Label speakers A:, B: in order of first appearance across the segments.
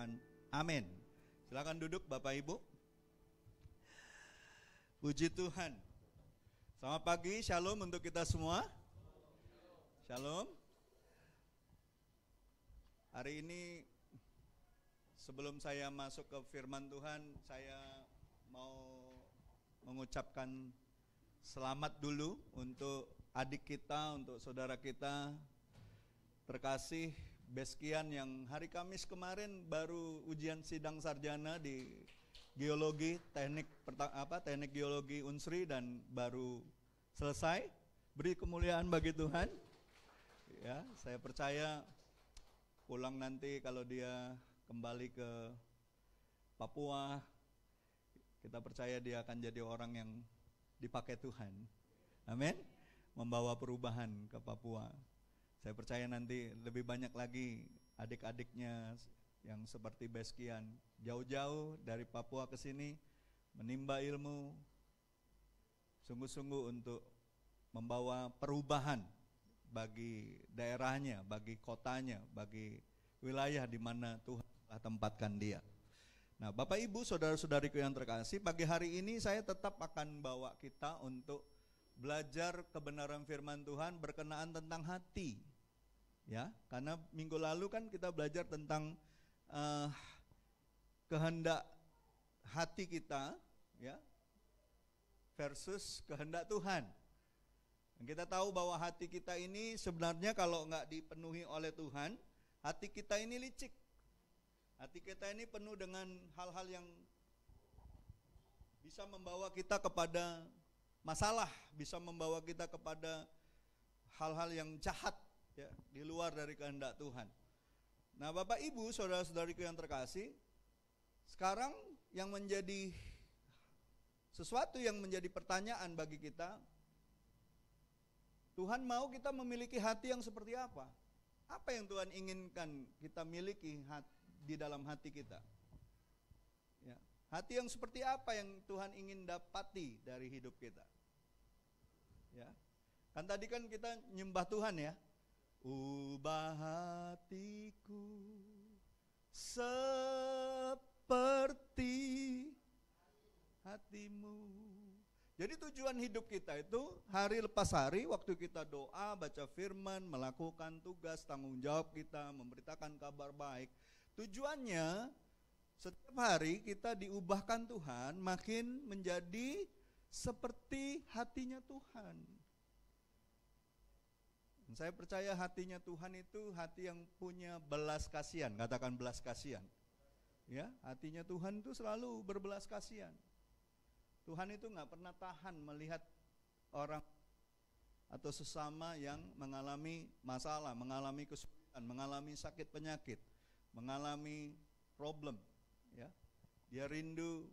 A: Tuhan. Amin. Silakan duduk Bapak Ibu. Puji Tuhan. Selamat pagi, shalom untuk kita semua. Shalom. Hari ini sebelum saya masuk ke firman Tuhan, saya mau mengucapkan selamat dulu untuk adik kita, untuk saudara kita terkasih Beskian yang hari Kamis kemarin baru ujian sidang sarjana di geologi, teknik geologi Unsri dan baru selesai. Beri kemuliaan bagi Tuhan. Ya, saya percaya pulang nanti kalau dia kembali ke Papua, kita percaya dia akan jadi orang yang dipakai Tuhan. Amin. Membawa perubahan ke Papua. Saya percaya nanti lebih banyak lagi adik-adiknya yang seperti Beskian jauh-jauh dari Papua ke sini menimba ilmu sungguh-sungguh untuk membawa perubahan bagi daerahnya, bagi kotanya, bagi wilayah di mana Tuhan telah tempatkan dia. Nah, Bapak Ibu, saudara-saudariku yang terkasih, pagi hari ini saya tetap akan bawa kita untuk belajar kebenaran firman Tuhan berkenaan tentang hati. Ya, karena minggu lalu kan kita belajar tentang kehendak hati kita, ya, versus kehendak Tuhan. Dan kita tahu bahwa hati kita ini sebenarnya kalau nggak dipenuhi oleh Tuhan, hati kita ini licik. Hati kita ini penuh dengan hal-hal yang bisa membawa kita kepada masalah, bisa membawa kita kepada hal-hal yang jahat, ya, di luar dari kehendak Tuhan. Nah, Bapak Ibu, saudara-saudariku yang terkasih, sekarang yang menjadi sesuatu yang menjadi pertanyaan bagi kita, Tuhan mau kita memiliki hati yang seperti apa? Apa yang Tuhan inginkan kita miliki di dalam hati kita? Ya, hati yang seperti apa yang Tuhan ingin dapati dari hidup kita? Ya, kan tadi kan kita nyembah Tuhan, ya. Ubah hatiku seperti hatimu. Jadi tujuan hidup kita itu hari lepas hari, waktu kita doa, baca firman, melakukan tugas, tanggung jawab kita, memberitakan kabar baik. Tujuannya setiap hari kita diubahkan Tuhan makin menjadi seperti hatinya Tuhan. Saya percaya hatinya Tuhan itu hati yang punya belas kasihan. Katakan belas kasihan. Ya, hatinya Tuhan itu selalu berbelas kasihan. Tuhan itu nggak pernah tahan melihat orang atau sesama yang mengalami masalah, mengalami kesulitan, mengalami sakit penyakit, mengalami problem. Ya, dia rindu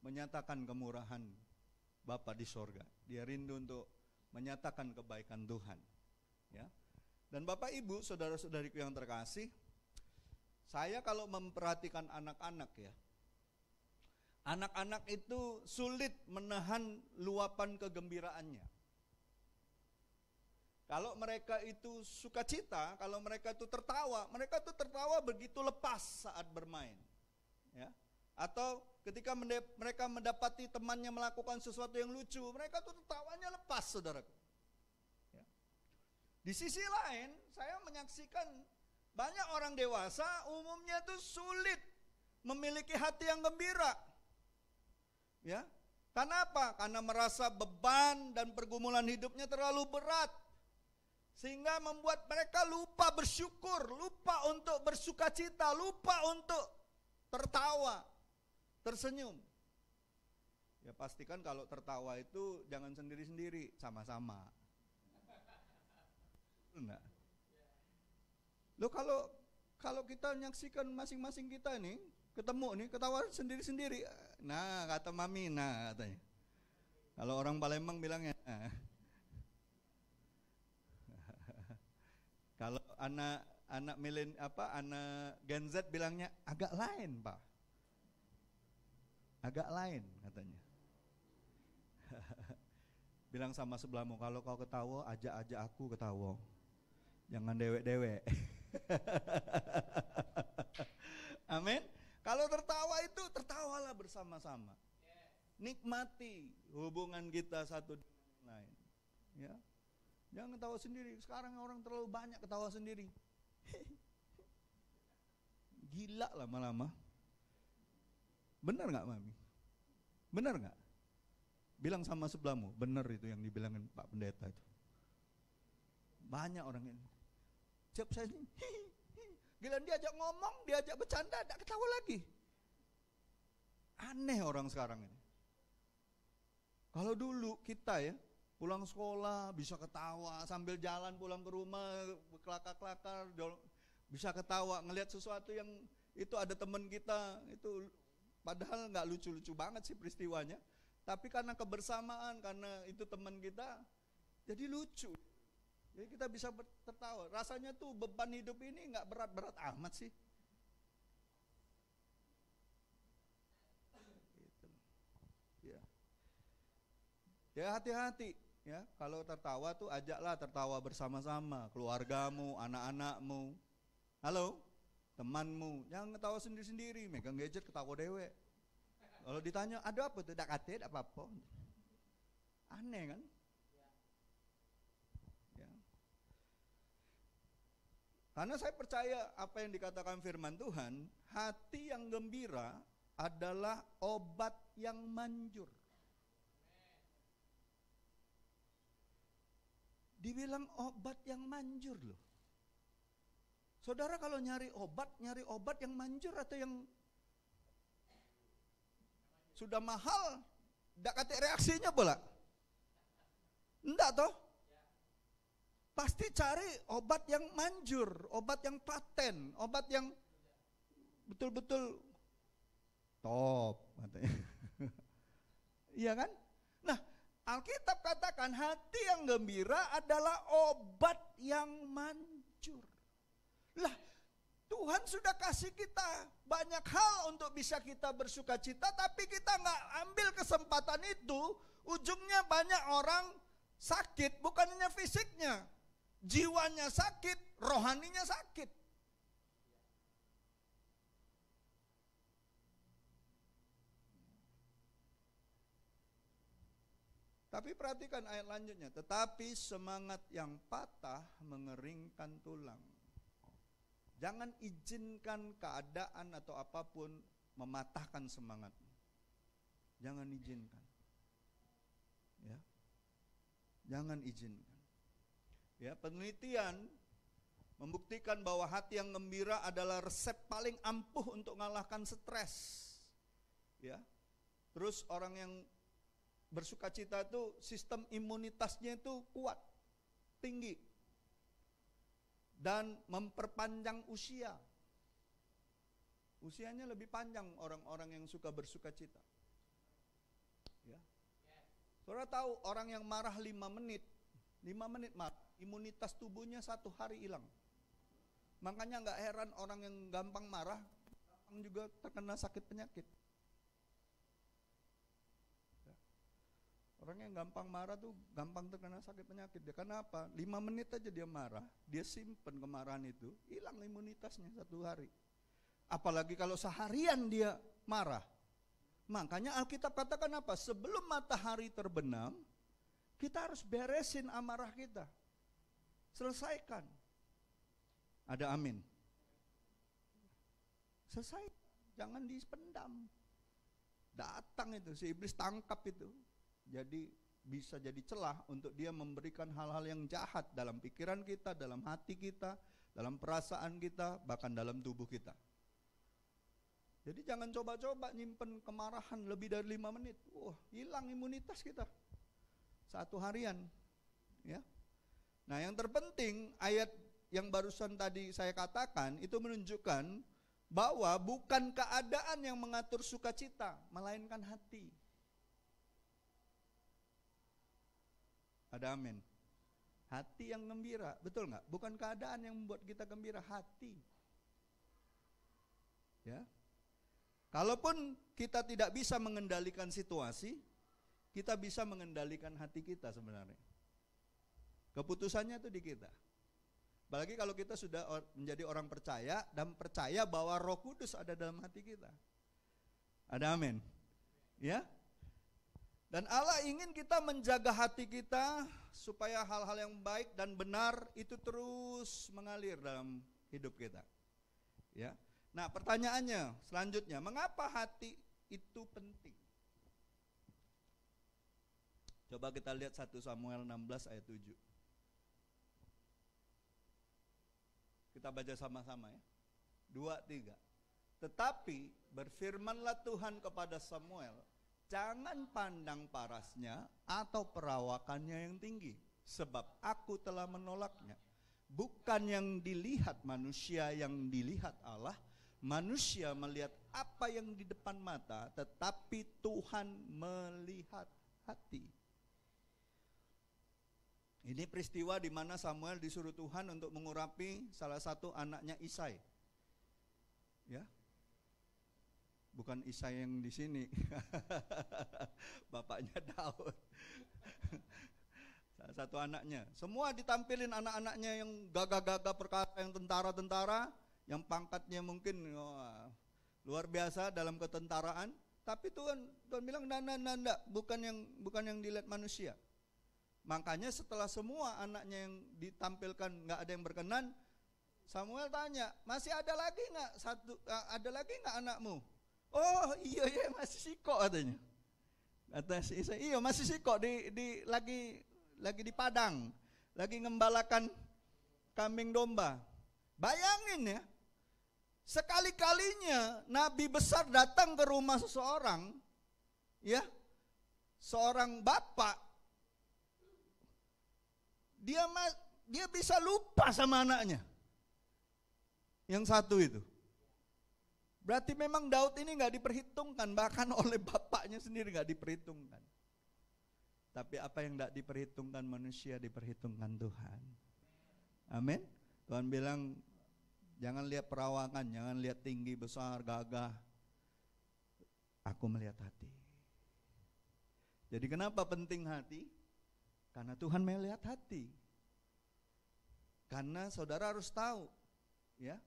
A: menyatakan kemurahan Bapa di sorga. Dia rindu untuk menyatakan kebaikan Tuhan. Ya. Dan Bapak Ibu, saudara-saudariku yang terkasih, saya kalau memperhatikan anak-anak, ya, anak-anak itu sulit menahan luapan kegembiraannya. Kalau mereka itu sukacita, kalau mereka itu tertawa begitu lepas saat bermain, ya. Atau ketika mereka mendapati temannya melakukan sesuatu yang lucu, mereka tuh tertawanya lepas, saudaraku. Di sisi lain, saya menyaksikan banyak orang dewasa umumnya itu sulit memiliki hati yang gembira. Ya, karena apa? Karena merasa beban dan pergumulan hidupnya terlalu berat, sehingga membuat mereka lupa bersyukur, lupa untuk bersukacita, lupa untuk tertawa, tersenyum. Ya, pastikan kalau tertawa itu jangan sendiri-sendiri, sama-sama. Enggak. Loh, kalau kita menyaksikan masing-masing kita nih, ketemu nih, ketawa sendiri-sendiri. Nah, kata Mami, nah katanya. Kalau orang Palembang bilangnya. Kalau anak Gen Z bilangnya agak lain, Pak. Agak lain katanya. Bilang sama sebelahmu, kalau kau ketawa, ajak aku ketawa. Jangan dewek-dewek. Amin. Kalau tertawa itu tertawalah bersama-sama. Nikmati hubungan kita satu dengan lain. Ya. Jangan ketawa sendiri. Sekarang orang terlalu banyak ketawa sendiri. Gila lama-lama. Benar nggak Mami? Benar nggak? Bilang sama sebelahmu, benar itu yang dibilangin Pak Pendeta itu. Banyak orang ini. Siap saya ini. Gila diajak ngomong, diajak bercanda, tidak ketawa lagi. Aneh orang sekarang ini. Kalau dulu kita ya, pulang sekolah bisa ketawa, sambil jalan pulang ke rumah, kelakar-kelakar, bisa ketawa, ngelihat sesuatu yang itu ada teman kita, itu padahal nggak lucu-lucu banget sih peristiwanya. Tapi karena kebersamaan, karena itu teman kita, jadi lucu. Jadi kita bisa tertawa. Rasanya tuh beban hidup ini nggak berat-berat amat sih. Gitu. Ya. Ya hati-hati ya. Kalau tertawa tuh ajaklah tertawa bersama-sama, keluargamu, anak-anakmu. Halo, temanmu. Jangan ketawa sendiri-sendiri, megang gadget ketawa dewe. Kalau ditanya ada apa tuh? Dak kate, dak apa-apa. Aneh kan? Karena saya percaya apa yang dikatakan firman Tuhan, hati yang gembira adalah obat yang manjur. Dibilang obat yang manjur loh. Saudara kalau nyari obat yang manjur atau yang sudah mahal, ndak kate reaksinya bola. Enggak toh? Pasti cari obat yang manjur, obat yang paten, obat yang betul-betul top katanya. Iya kan? Nah, Alkitab katakan hati yang gembira adalah obat yang manjur. Lah, Tuhan sudah kasih kita banyak hal untuk bisa kita bersuka cita, tapi kita nggak ambil kesempatan itu. Ujungnya banyak orang sakit, bukan hanya fisiknya. Jiwanya sakit, rohaninya sakit. Tapi perhatikan ayat lanjutnya. Tetapi semangat yang patah mengeringkan tulang. Jangan izinkan keadaan atau apapun mematahkan semangat. Jangan izinkan. Ya. Jangan izinkan. Ya, penelitian membuktikan bahwa hati yang gembira adalah resep paling ampuh untuk mengalahkan stres. Ya. Terus orang yang bersukacita itu sistem imunitasnya itu kuat, tinggi. Dan memperpanjang usia. Usianya lebih panjang orang-orang yang suka bersukacita. Ya. Saudara tahu orang yang marah 5 menit marah, imunitas tubuhnya 1 hari hilang. Makanya gak heran orang yang gampang marah, gampang juga terkena sakit penyakit. Orang yang gampang marah tuh gampang terkena sakit penyakit. Dia karena apa? 5 menit aja dia marah, dia simpen kemarahan itu, hilang imunitasnya 1 hari. Apalagi kalau seharian dia marah. Makanya Alkitab katakan apa? Sebelum matahari terbenam, kita harus beresin amarah kita. Selesaikan. Ada amin. Selesai. Jangan dipendam. Datang itu, si iblis tangkap itu. Jadi bisa jadi celah untuk dia memberikan hal-hal yang jahat dalam pikiran kita, dalam hati kita, dalam perasaan kita, bahkan dalam tubuh kita. Jadi jangan coba-coba nyimpen kemarahan lebih dari 5 menit. Wah, hilang imunitas kita. 1 harian. Ya. Nah, yang terpenting ayat yang barusan tadi saya katakan itu menunjukkan bahwa bukan keadaan yang mengatur sukacita, melainkan hati. Ada amin. Hati yang gembira, betul nggak? Bukan keadaan yang membuat kita gembira, hati. Ya. Kalaupun kita tidak bisa mengendalikan situasi, kita bisa mengendalikan hati kita sebenarnya. Keputusannya itu di kita. Apalagi kalau kita sudah menjadi orang percaya dan percaya bahwa Roh Kudus ada dalam hati kita. Ada amin. Ya. Dan Allah ingin kita menjaga hati kita supaya hal-hal yang baik dan benar itu terus mengalir dalam hidup kita. Ya. Nah, pertanyaannya selanjutnya, mengapa hati itu penting? Coba kita lihat 1 Samuel 16 ayat 7. Kita baca sama-sama ya. 2, 3. Tetapi berfirmanlah Tuhan kepada Samuel, jangan pandang parasnya atau perawakannya yang tinggi, sebab aku telah menolaknya. Bukan yang dilihat manusia, yang dilihat Allah. Manusia melihat apa yang di depan mata, tetapi Tuhan melihat hati. Ini peristiwa di mana Samuel disuruh Tuhan untuk mengurapi salah satu anaknya Isai. Ya. Bukan Isai yang di sini. Bapaknya Daud. Salah satu anaknya. Semua ditampilin anak-anaknya yang gagah-gagah perkasa, yang tentara-tentara, yang pangkatnya mungkin luar biasa dalam ketentaraan, tapi Tuhan bilang enggak, bukan yang dilihat manusia. Makanya setelah semua anaknya yang ditampilkan nggak ada yang berkenan, Samuel tanya, masih ada lagi nggak ada lagi nggak anakmu? Oh iya masih siko katanya. Kata si Isai, iya masih siko lagi di padang, lagi ngembalakan kambing domba. Bayangin ya, sekali-kalinya nabi besar datang ke rumah seseorang, ya, seorang bapak. Dia bisa lupa sama anaknya. Yang satu itu. Berarti memang Daud ini gak diperhitungkan, bahkan oleh bapaknya sendiri gak diperhitungkan. Tapi apa yang gak diperhitungkan manusia diperhitungkan Tuhan. Amin. Tuhan bilang, jangan lihat perawakan, jangan lihat tinggi, besar, gagah. Aku melihat hati. Jadi kenapa penting hati? Karena Tuhan melihat hati. Karena saudara harus tahu, ya.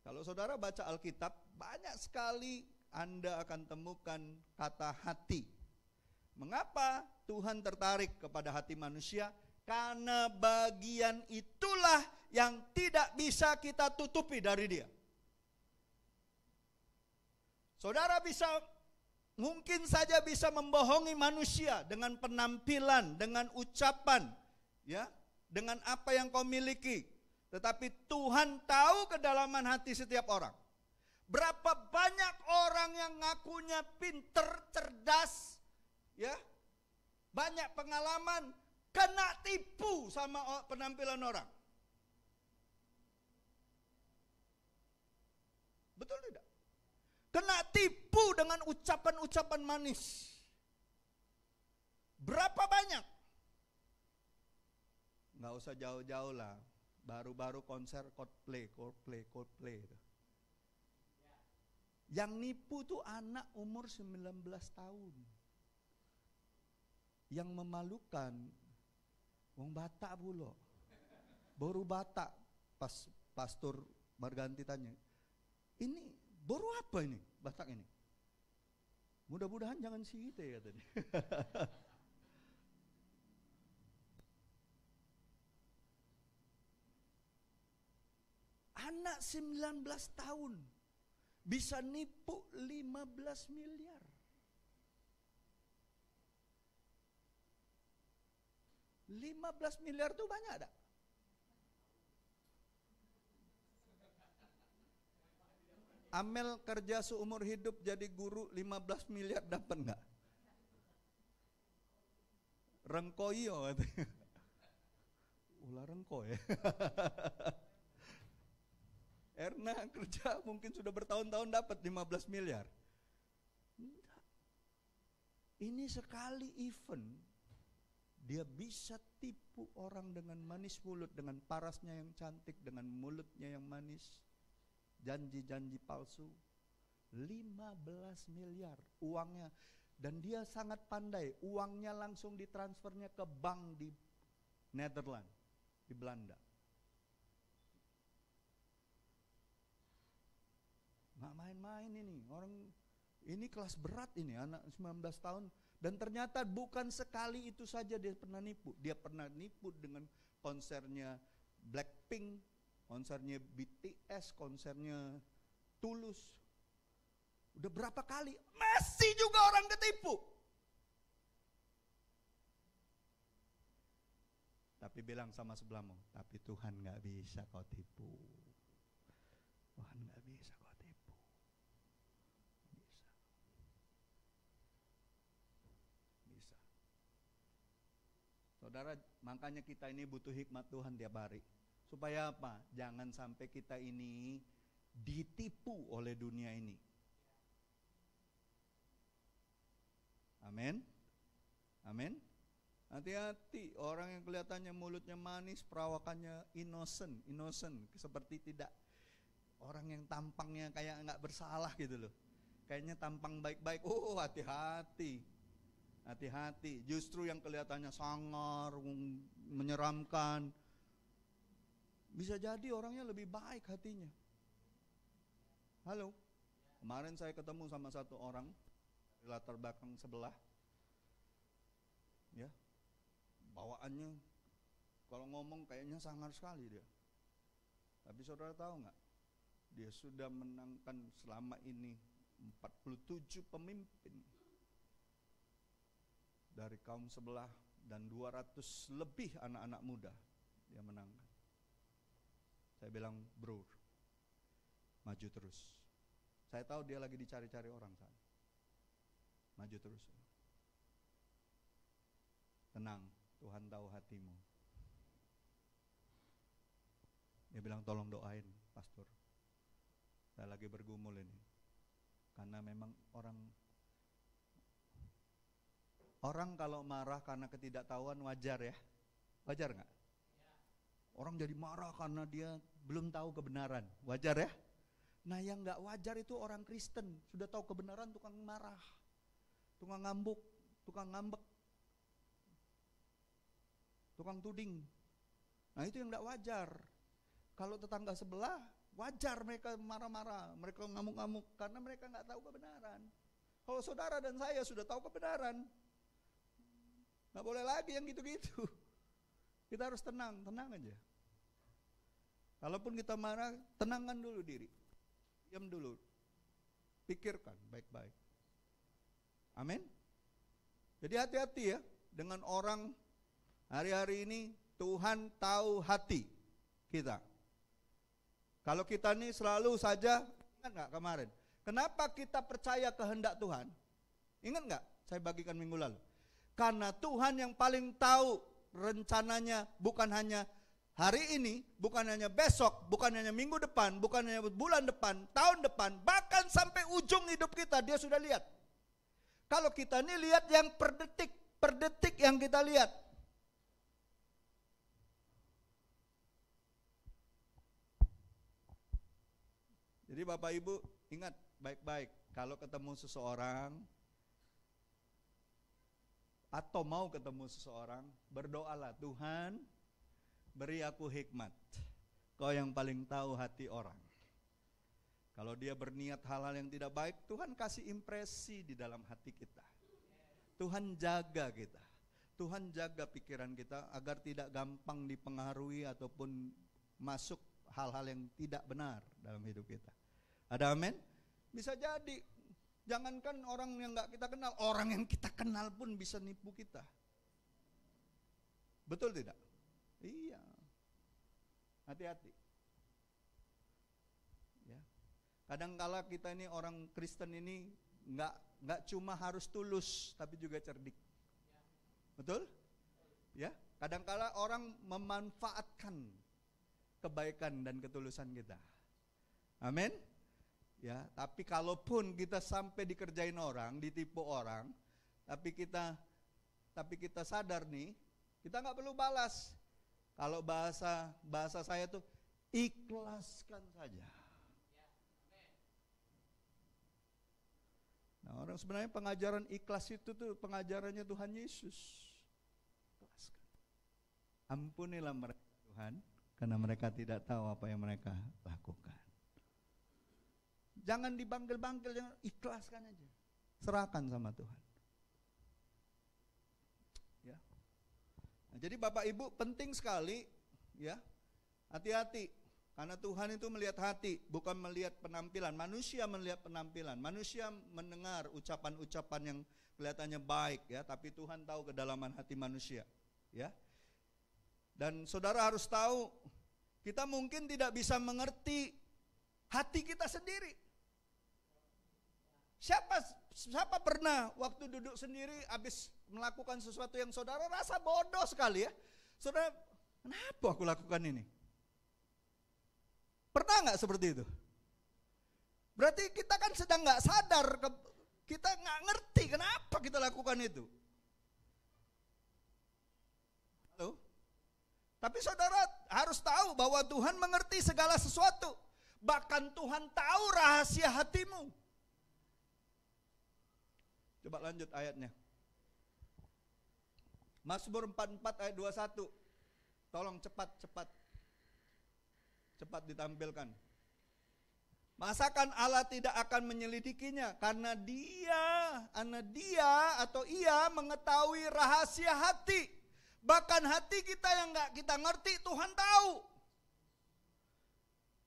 A: Kalau saudara baca Alkitab, banyak sekali Anda akan temukan kata hati. Mengapa Tuhan tertarik kepada hati manusia? Karena bagian itulah yang tidak bisa kita tutupi dari dia. Saudara mungkin saja bisa membohongi manusia dengan penampilan, dengan ucapan, ya, dengan apa yang kau miliki. Tetapi Tuhan tahu kedalaman hati setiap orang. Berapa banyak orang yang ngakunya pinter, cerdas, ya, banyak pengalaman, kena tipu sama penampilan orang. Betul tidak? Kena tipu dengan ucapan-ucapan manis. Berapa banyak? Nggak usah jauh-jauh lah. Baru-baru konser Coldplay. Yang nipu tuh anak umur 19 tahun. Yang memalukan, wong Batak pula. Baru Batak, pas pastor Marganti tanya, ini baru apa ini Batak ini? Mudah-mudahan jangan sihite katanya. Anak 19 tahun bisa nipu 15 miliar. $15 miliar itu banyak tak? Amel kerja seumur hidup jadi guru 15 miliar dapat enggak? Rengkoyo katanya. Ulah rengko ya. Erna kerja mungkin sudah bertahun-tahun dapat 15 miliar. Enggak. Ini sekali event dia bisa tipu orang dengan manis mulut, dengan parasnya yang cantik, dengan mulutnya yang manis. Janji-janji palsu. 15 miliar uangnya. Dan dia sangat pandai, uangnya langsung ditransfernya ke bank di Netherlands. di Belanda. Nggak main-main ini, orang ini kelas berat ini, anak 19 tahun. Dan ternyata bukan sekali itu saja dia pernah nipu. Dia pernah nipu dengan konsernya Blackpink, konsernya BTS, konsernya Tulus. Udah berapa kali, masih juga orang ketipu. Tapi bilang sama sebelahmu, tapi Tuhan gak bisa kau tipu. Tuhan gak bisa kau tipu. Bisa. Saudara, makanya kita ini butuh hikmat Tuhan tiap hari. Supaya apa? Jangan sampai kita ini ditipu oleh dunia ini. Amin. Amin. Hati-hati, orang yang kelihatannya mulutnya manis, perawakannya innocent, seperti tidak orang yang tampangnya kayak nggak bersalah gitu loh. Kayaknya tampang baik-baik. Oh, hati-hati. Hati-hati. Justru yang kelihatannya sangar, menyeramkan, bisa jadi orangnya lebih baik hatinya. Halo. Kemarin saya ketemu sama satu orang di latar belakang sebelah. Ya. Bawaannya kalau ngomong kayaknya sangar sekali dia. Tapi saudara tahu nggak? Dia sudah menangkan selama ini 47 pemimpin dari kaum sebelah dan 200 lebih anak-anak muda dia menangkan. Saya bilang, bro, maju terus. Saya tahu dia lagi dicari-cari orang sana. Maju terus. Tenang, Tuhan tahu hatimu. Dia bilang, tolong doain, pastor. Saya lagi bergumul ini. Karena memang orang kalau marah karena ketidaktahuan wajar ya. Wajar nggak? Orang jadi marah karena dia belum tahu kebenaran. Wajar ya? Nah yang nggak wajar itu orang Kristen. Sudah tahu kebenaran tukang marah. Tukang ngambek. Tukang tuding. Nah itu yang nggak wajar. Kalau tetangga sebelah, wajar mereka marah-marah, mereka ngamuk-ngamuk karena mereka nggak tahu kebenaran. Kalau saudara dan saya sudah tahu kebenaran, nggak boleh lagi yang gitu-gitu. Kita harus tenang aja. Kalaupun kita marah, tenangkan dulu diri, diam dulu, pikirkan baik-baik. Amin. Jadi hati-hati ya dengan orang. Hari-hari ini Tuhan tahu hati kita. Kalau kita nih selalu saja, ingat gak kemarin? Kenapa kita percaya kehendak Tuhan? Ingat gak saya bagikan minggu lalu? Karena Tuhan yang paling tahu rencananya, bukan hanya hari ini, bukan hanya besok, bukan hanya minggu depan, bukan hanya bulan depan, tahun depan, bahkan sampai ujung hidup kita dia sudah lihat. Kalau kita ini lihat yang per detik yang kita lihat. Jadi Bapak Ibu ingat baik-baik, kalau ketemu seseorang atau mau ketemu seseorang, berdoalah, Tuhan beri aku hikmat. Kau yang paling tahu hati orang. Kalau dia berniat hal-hal yang tidak baik, Tuhan kasih impresi di dalam hati kita. Tuhan jaga kita. Tuhan jaga pikiran kita agar tidak gampang dipengaruhi ataupun masuk hal-hal yang tidak benar dalam hidup kita. Ada amin? Bisa jadi, jangankan orang yang gak kita kenal, orang yang kita kenal pun bisa nipu kita. Betul tidak? Iya. Hati-hati. Ya. Kadangkala kita ini orang Kristen ini nggak cuma harus tulus, tapi juga cerdik. Betul? Ya. Kadangkala orang memanfaatkan kebaikan dan ketulusan kita. Amin. Ya, tapi kalaupun kita sampai dikerjain orang, ditipu orang, tapi kita sadar nih, kita nggak perlu balas. Kalau bahasa saya tuh ikhlaskan saja. Nah, orang sebenarnya pengajaran ikhlas itu tuh pengajarannya Tuhan Yesus. Ikhlaskan. Ampunilah mereka Tuhan, karena mereka tidak tahu apa yang mereka lakukan. Jangan dibangkil-bangkil, jangan, ikhlaskan aja. Serahkan sama Tuhan. Ya. Nah, jadi Bapak Ibu penting sekali, ya, hati-hati. Karena Tuhan itu melihat hati, bukan melihat penampilan. Manusia melihat penampilan, manusia mendengar ucapan-ucapan yang kelihatannya baik, ya, tapi Tuhan tahu kedalaman hati manusia, ya. Dan saudara harus tahu, kita mungkin tidak bisa mengerti hati kita sendiri. Siapa pernah waktu duduk sendiri habis melakukan sesuatu yang saudara rasa bodoh sekali, ya? Saudara, kenapa aku lakukan ini? Pernah nggak seperti itu? Berarti kita kan sedang nggak sadar, kita nggak ngerti kenapa kita lakukan itu. Halo? Tapi saudara harus tahu bahwa Tuhan mengerti segala sesuatu. Bahkan Tuhan tahu rahasia hatimu. Coba lanjut ayatnya. Mazmur 44 ayat 21. Tolong cepat ditampilkan. Masakan Allah tidak akan menyelidikinya karena dia atau ia mengetahui rahasia hati. Bahkan hati kita yang gak kita ngerti Tuhan tahu.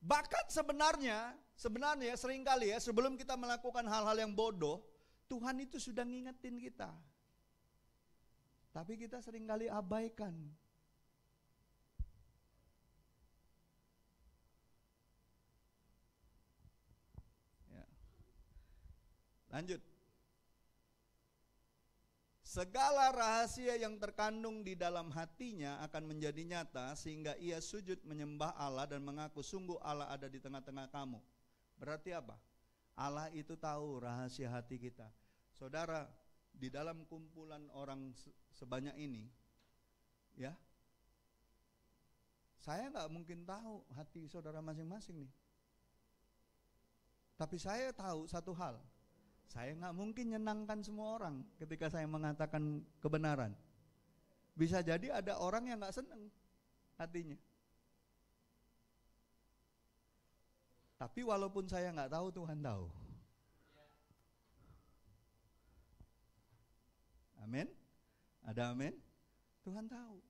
A: Bahkan sebenarnya seringkali ya sebelum kita melakukan hal-hal yang bodoh, Tuhan itu sudah ngingetin kita. Tapi kita seringkali abaikan. Ya. Lanjut. Segala rahasia yang terkandung di dalam hatinya akan menjadi nyata sehingga ia sujud menyembah Allah dan mengaku sungguh Allah ada di tengah-tengah kamu. Berarti apa? Allah itu tahu rahasia hati kita. Saudara, di dalam kumpulan orang sebanyak ini, ya, saya nggak mungkin tahu hati saudara masing-masing nih. Tapi saya tahu satu hal. Saya nggak mungkin nyenangkan semua orang ketika saya mengatakan kebenaran. Bisa jadi ada orang yang nggak senang hatinya. Tapi walaupun saya nggak tahu, Tuhan tahu. Amin. Ada amin. Tuhan tahu.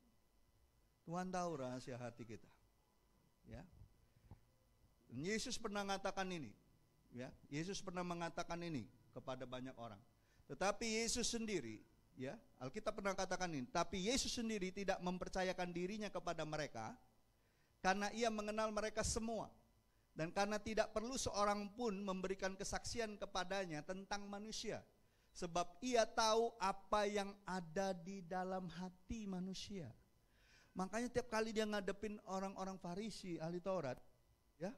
A: Tuhan tahu rahasia hati kita. Ya. Yesus pernah mengatakan ini. Ya, Yesus pernah mengatakan ini kepada banyak orang. Tetapi Yesus sendiri, ya, Alkitab pernah katakan ini, tapi Yesus sendiri tidak mempercayakan dirinya kepada mereka karena ia mengenal mereka semua dan karena tidak perlu seorang pun memberikan kesaksian kepadanya tentang manusia sebab ia tahu apa yang ada di dalam hati manusia. Makanya tiap kali dia ngadepin orang-orang Farisi, ahli Taurat, ya,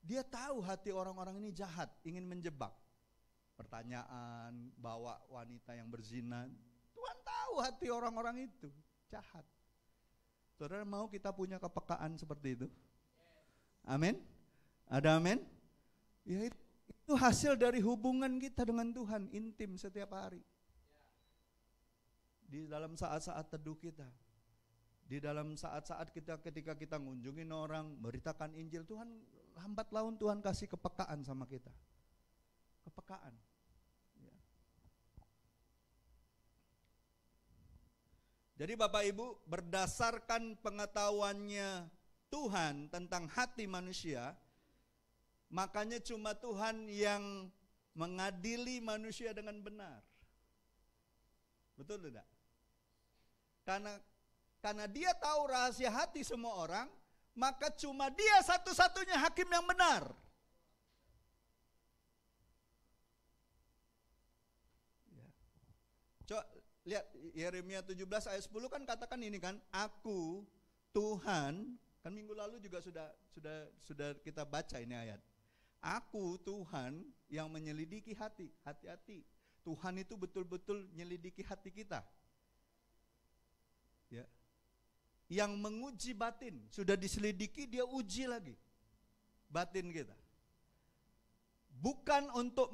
A: dia tahu hati orang-orang ini jahat, ingin menjebak. Pertanyaan, bawa wanita yang berzina. Tuhan tahu hati orang-orang itu jahat. Saudara mau kita punya kepekaan seperti itu? Amin? Ada amin? Ya, itu hasil dari hubungan kita dengan Tuhan, intim setiap hari. Di dalam saat-saat teduh kita. Di dalam saat-saat kita ketika kita ngunjungin orang, beritakan Injil, Tuhan lambat laun Tuhan kasih kepekaan sama kita. Kepekaan. Ya. Jadi Bapak Ibu, berdasarkan pengetahuannya Tuhan tentang hati manusia, makanya cuma Tuhan yang mengadili manusia dengan benar. Betul tidak? Karena dia tahu rahasia hati semua orang, maka cuma dia satu-satunya hakim yang benar. Coba lihat Yeremia 17 ayat 10 kan katakan ini kan, aku Tuhan, kan minggu lalu juga sudah kita baca ini ayat. Aku Tuhan yang menyelidiki hati, hati-hati. Tuhan itu betul-betul menyelidiki hati kita. Ya. Yang menguji batin, sudah diselidiki dia uji lagi batin kita. Bukan untuk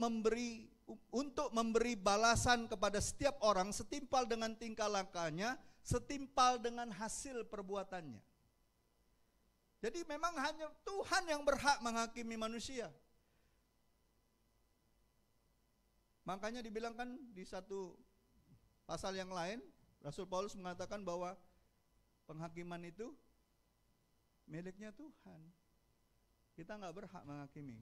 A: memberi balasan kepada setiap orang setimpal dengan tingkah lakunya, setimpal dengan hasil perbuatannya. Jadi memang hanya Tuhan yang berhak menghakimi manusia. Makanya dibilangkan di satu pasal yang lain, Rasul Paulus mengatakan bahwa penghakiman itu miliknya Tuhan. Kita nggak berhak menghakimi.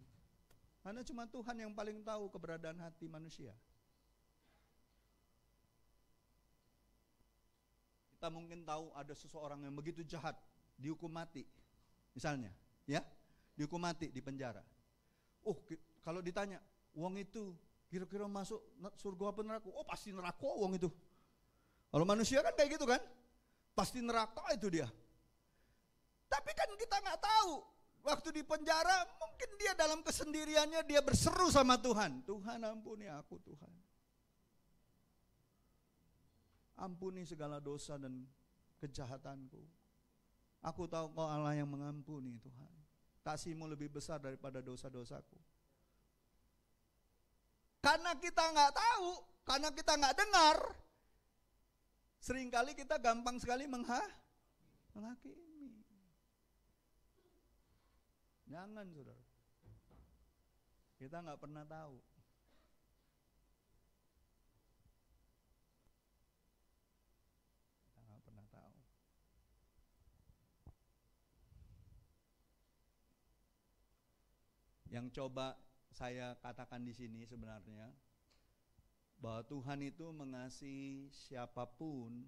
A: Karena cuma Tuhan yang paling tahu keberadaan hati manusia. Kita mungkin tahu ada seseorang yang begitu jahat, dihukum mati. Misalnya, ya, dihukum mati di penjara. Kalau ditanya, uang itu kira-kira masuk surga apa neraka? Oh, pasti neraka uang itu. Kalau manusia kan kayak gitu kan, pasti neraka itu dia. Tapi kan kita nggak tahu. Waktu di penjara, mungkin dia dalam kesendiriannya dia berseru sama Tuhan. Tuhan ampuni aku Tuhan. Ampuni segala dosa dan kejahatanku. Aku tahu Kau Allah yang mengampuni Tuhan. Kasih-Mu lebih besar daripada dosa-dosaku. Karena kita nggak tahu, karena kita nggak dengar, seringkali kita gampang sekali menghakimi. Jangan saudara, kita nggak pernah tahu. Kita nggak pernah tahu. Yang coba saya katakan di sini sebenarnya bahwa Tuhan itu mengasihi siapapun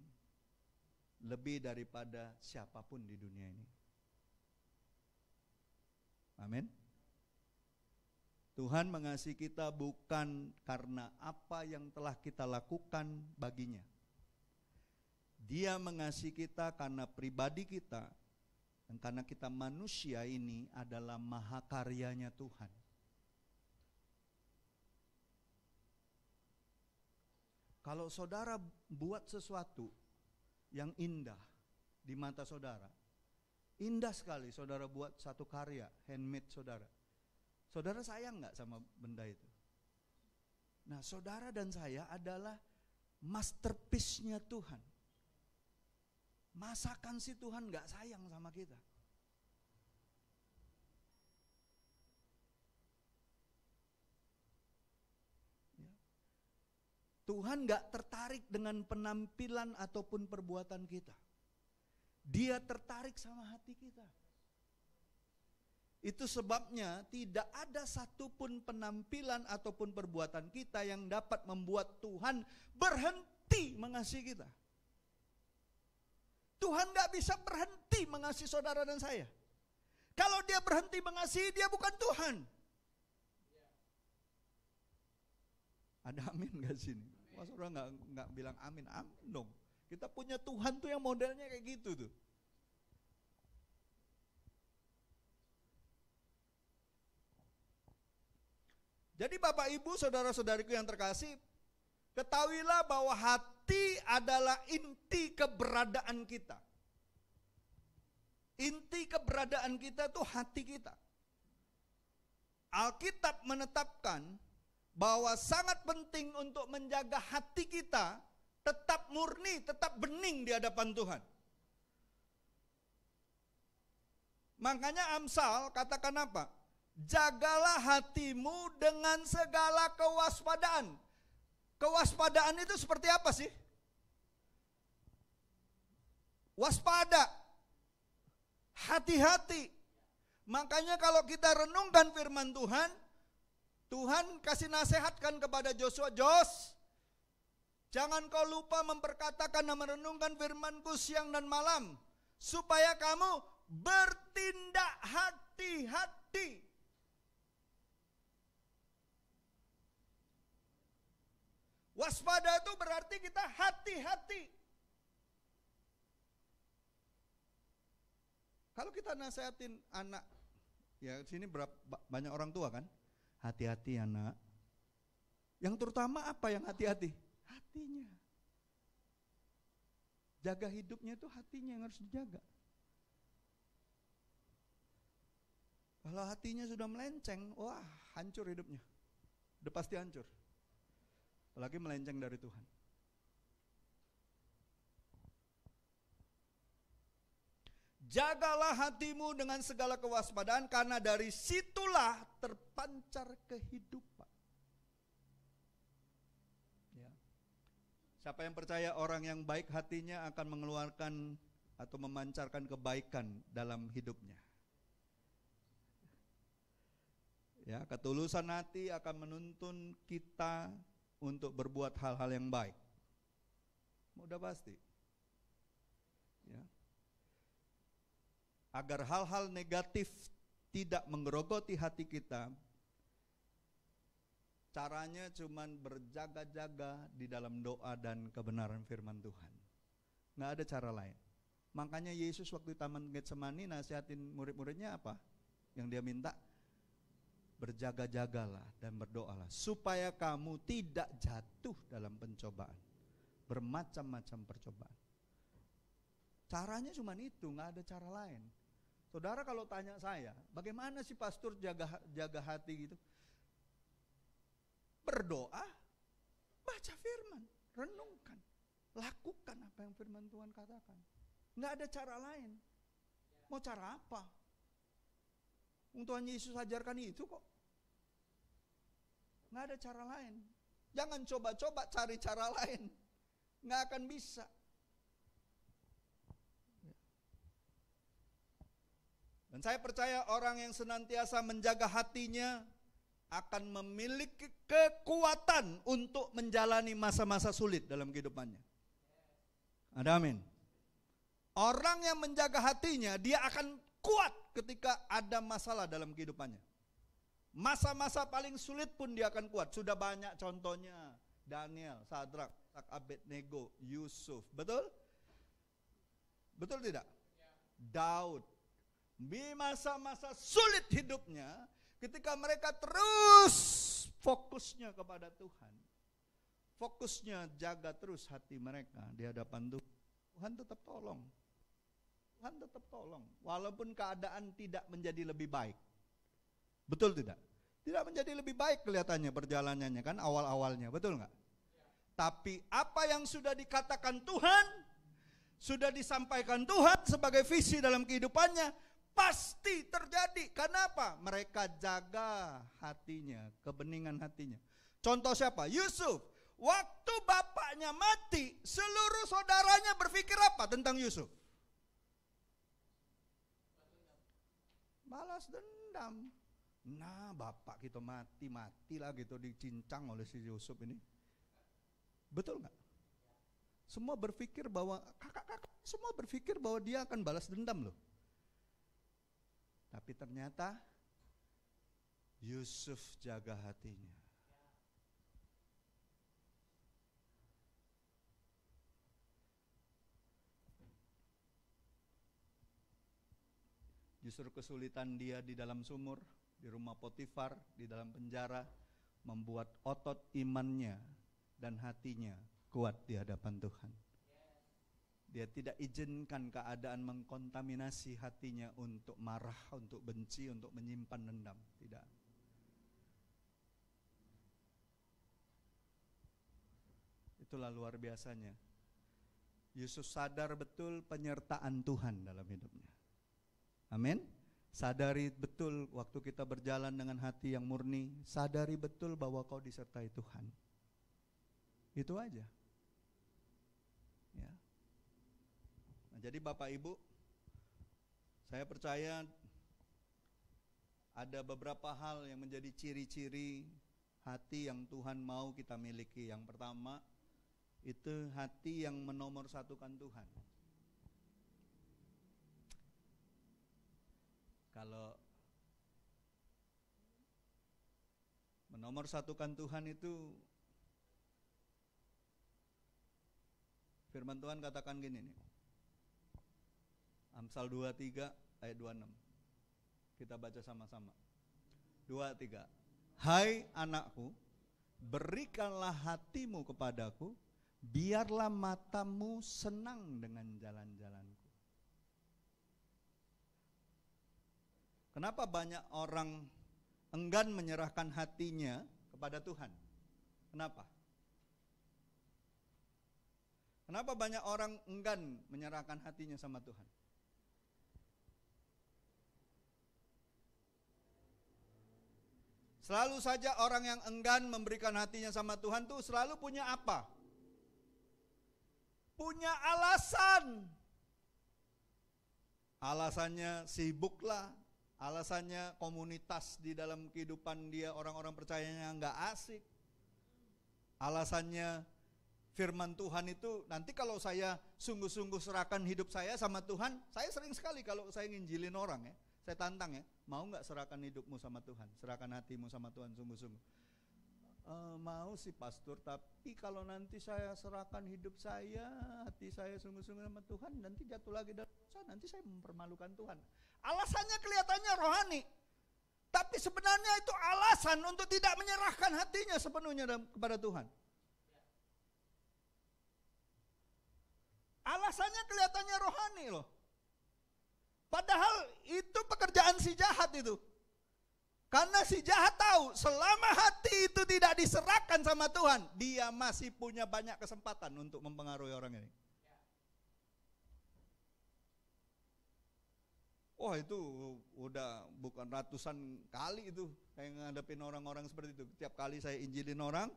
A: lebih daripada siapapun di dunia ini. Amin. Tuhan mengasihi kita bukan karena apa yang telah kita lakukan baginya. Dia mengasihi kita karena pribadi kita dan karena kita manusia ini adalah mahakaryanya Tuhan. Kalau saudara buat sesuatu yang indah di mata saudara, indah sekali saudara buat satu karya handmade saudara. Saudara sayang gak sama benda itu? Nah, saudara dan saya adalah masterpiece-nya Tuhan. Masakan si Tuhan gak sayang sama kita? Tuhan gak tertarik dengan penampilan ataupun perbuatan kita. Dia tertarik sama hati kita. Itu sebabnya tidak ada satupun penampilan ataupun perbuatan kita yang dapat membuat Tuhan berhenti mengasihi kita. Tuhan gak bisa berhenti mengasihi saudara dan saya. Kalau dia berhenti mengasihi, dia bukan Tuhan. Ada amin gak sini? Wah, saudara gak bilang amin, amin dong. Kita punya Tuhan tuh yang modelnya kayak gitu tuh. Jadi Bapak Ibu, saudara-saudariku yang terkasih, ketahuilah bahwa hati adalah inti keberadaan kita. Inti keberadaan kita itu hati kita. Alkitab menetapkan bahwa sangat penting untuk menjaga hati kita tetap murni, tetap bening di hadapan Tuhan. Makanya Amsal katakan apa? Jagalah hatimu dengan segala kewaspadaan. Kewaspadaan itu seperti apa sih? Waspada, hati-hati. Makanya kalau kita renungkan firman Tuhan, Tuhan kasih nasihatkan kepada Joshua, jangan kau lupa memperkatakan dan merenungkan firman-Ku siang dan malam, supaya kamu bertindak hati-hati. Waspada itu berarti kita hati-hati. Kalau kita nasihatin anak, ya sini banyak orang tua kan, hati-hati anak. Yang terutama apa yang hati-hati? Hatinya. Jaga hidupnya itu hatinya yang harus dijaga. Kalau hatinya sudah melenceng, wah hancur hidupnya. Udah pasti hancur. Apalagi melenceng dari Tuhan. Jagalah hatimu dengan segala kewaspadaan, karena dari situlah terpancar kehidupan. Ya. Siapa yang percaya orang yang baik hatinya akan mengeluarkan atau memancarkan kebaikan dalam hidupnya. Ya, ketulusan hati akan menuntun kita untuk berbuat hal-hal yang baik. Udah pasti. Ya. Agar hal-hal negatif tidak menggerogoti hati kita, caranya cuman berjaga-jaga di dalam doa dan kebenaran firman Tuhan. Nggak ada cara lain. Makanya Yesus waktu Taman Getsemani nasihatin murid-muridnya apa? Yang dia minta, berjaga-jagalah dan berdoalah supaya kamu tidak jatuh dalam pencobaan. Bermacam-macam percobaan. Caranya cuma itu, nggak ada cara lain. Saudara kalau tanya saya, bagaimana sih pastor jaga hati gitu? Berdoa, baca firman, renungkan, lakukan apa yang firman Tuhan katakan. Nggak ada cara lain. Mau cara apa? Tuhan Yesus ajarkan itu kok. Nggak ada cara lain. Jangan coba-coba cari cara lain. Nggak akan bisa. Dan saya percaya orang yang senantiasa menjaga hatinya akan memiliki kekuatan untuk menjalani masa-masa sulit dalam kehidupannya. Ada amin. Orang yang menjaga hatinya, dia akan kuat ketika ada masalah dalam kehidupannya. Masa-masa paling sulit pun dia akan kuat. Sudah banyak contohnya. Daniel, Sadrak, Abednego, Yusuf. Betul? Betul tidak? Daud. Di masa-masa sulit hidupnya, ketika mereka terus fokusnya kepada Tuhan, fokusnya jaga terus hati mereka di hadapan Tuhan, Tuhan tetap tolong. Tuhan tetap tolong, walaupun keadaan tidak menjadi lebih baik. Betul tidak? Tidak menjadi lebih baik kelihatannya perjalanannya kan awal-awalnya, betul nggak? Tapi apa yang sudah dikatakan Tuhan, sudah disampaikan Tuhan sebagai visi dalam kehidupannya, pasti terjadi. Kenapa? Mereka jaga hatinya, kebeningan hatinya. Contoh siapa? Yusuf. Waktu bapaknya mati, seluruh saudaranya berpikir apa tentang Yusuf? Balas dendam. Nah, bapak kita matilah gitu dicincang oleh si Yusuf ini. Betul nggak? Semua berpikir bahwa kakak-kakak semua berpikir bahwa dia akan balas dendam loh. Tapi ternyata Yusuf jaga hatinya. Justru kesulitan dia di dalam sumur, di rumah Potifar, di dalam penjara, membuat otot imannya dan hatinya kuat di hadapan Tuhan. Dia tidak izinkan keadaan mengkontaminasi hatinya untuk marah, untuk benci, untuk menyimpan dendam. Tidak. Itulah luar biasanya. Yusuf sadar betul penyertaan Tuhan dalam hidupnya. Amin. Sadari betul waktu kita berjalan dengan hati yang murni, sadari betul bahwa kau disertai Tuhan. Itu aja. Ya. Nah, jadi Bapak Ibu, saya percaya ada beberapa hal yang menjadi ciri-ciri hati yang Tuhan mau kita miliki. Yang pertama, itu hati yang menomorsatukan Tuhan. Kalau menomorsatukan Tuhan itu, firman Tuhan katakan gini nih. Amsal 23 ayat 26. Kita baca sama-sama. 23. Hai anakku, berikanlah hatimu kepadaku, biarlah matamu senang dengan jalan-jalanku. Kenapa banyak orang enggan menyerahkan hatinya kepada Tuhan? Kenapa? Kenapa banyak orang enggan menyerahkan hatinya sama Tuhan? Selalu saja orang yang enggan memberikan hatinya sama Tuhan tuh selalu punya apa? Punya alasan. Alasannya sibuklah, alasannya komunitas di dalam kehidupan dia, orang-orang percayanya nggak asik. Alasannya firman Tuhan itu, nanti kalau saya sungguh-sungguh serahkan hidup saya sama Tuhan, saya sering sekali kalau saya nginjilin orang ya, saya tantang ya, mau nggak serahkan hidupmu sama Tuhan, serahkan hatimu sama Tuhan sungguh-sungguh. Mau sih pastor, tapi kalau nanti saya serahkan hidup saya, hati saya sungguh-sungguh sama Tuhan, nanti jatuh lagi dalam dosa, nanti saya mempermalukan Tuhan. Alasannya kelihatannya rohani, tapi sebenarnya itu alasan untuk tidak menyerahkan hatinya sepenuhnya kepada Tuhan. Alasannya kelihatannya rohani loh. Padahal itu pekerjaan si jahat itu. Karena si jahat tahu selama hati itu tidak diserahkan sama Tuhan, dia masih punya banyak kesempatan untuk mempengaruhi orang ini. Wah, itu udah bukan ratusan kali itu saya ngadepin orang-orang seperti itu. Tiap kali saya injilin orang,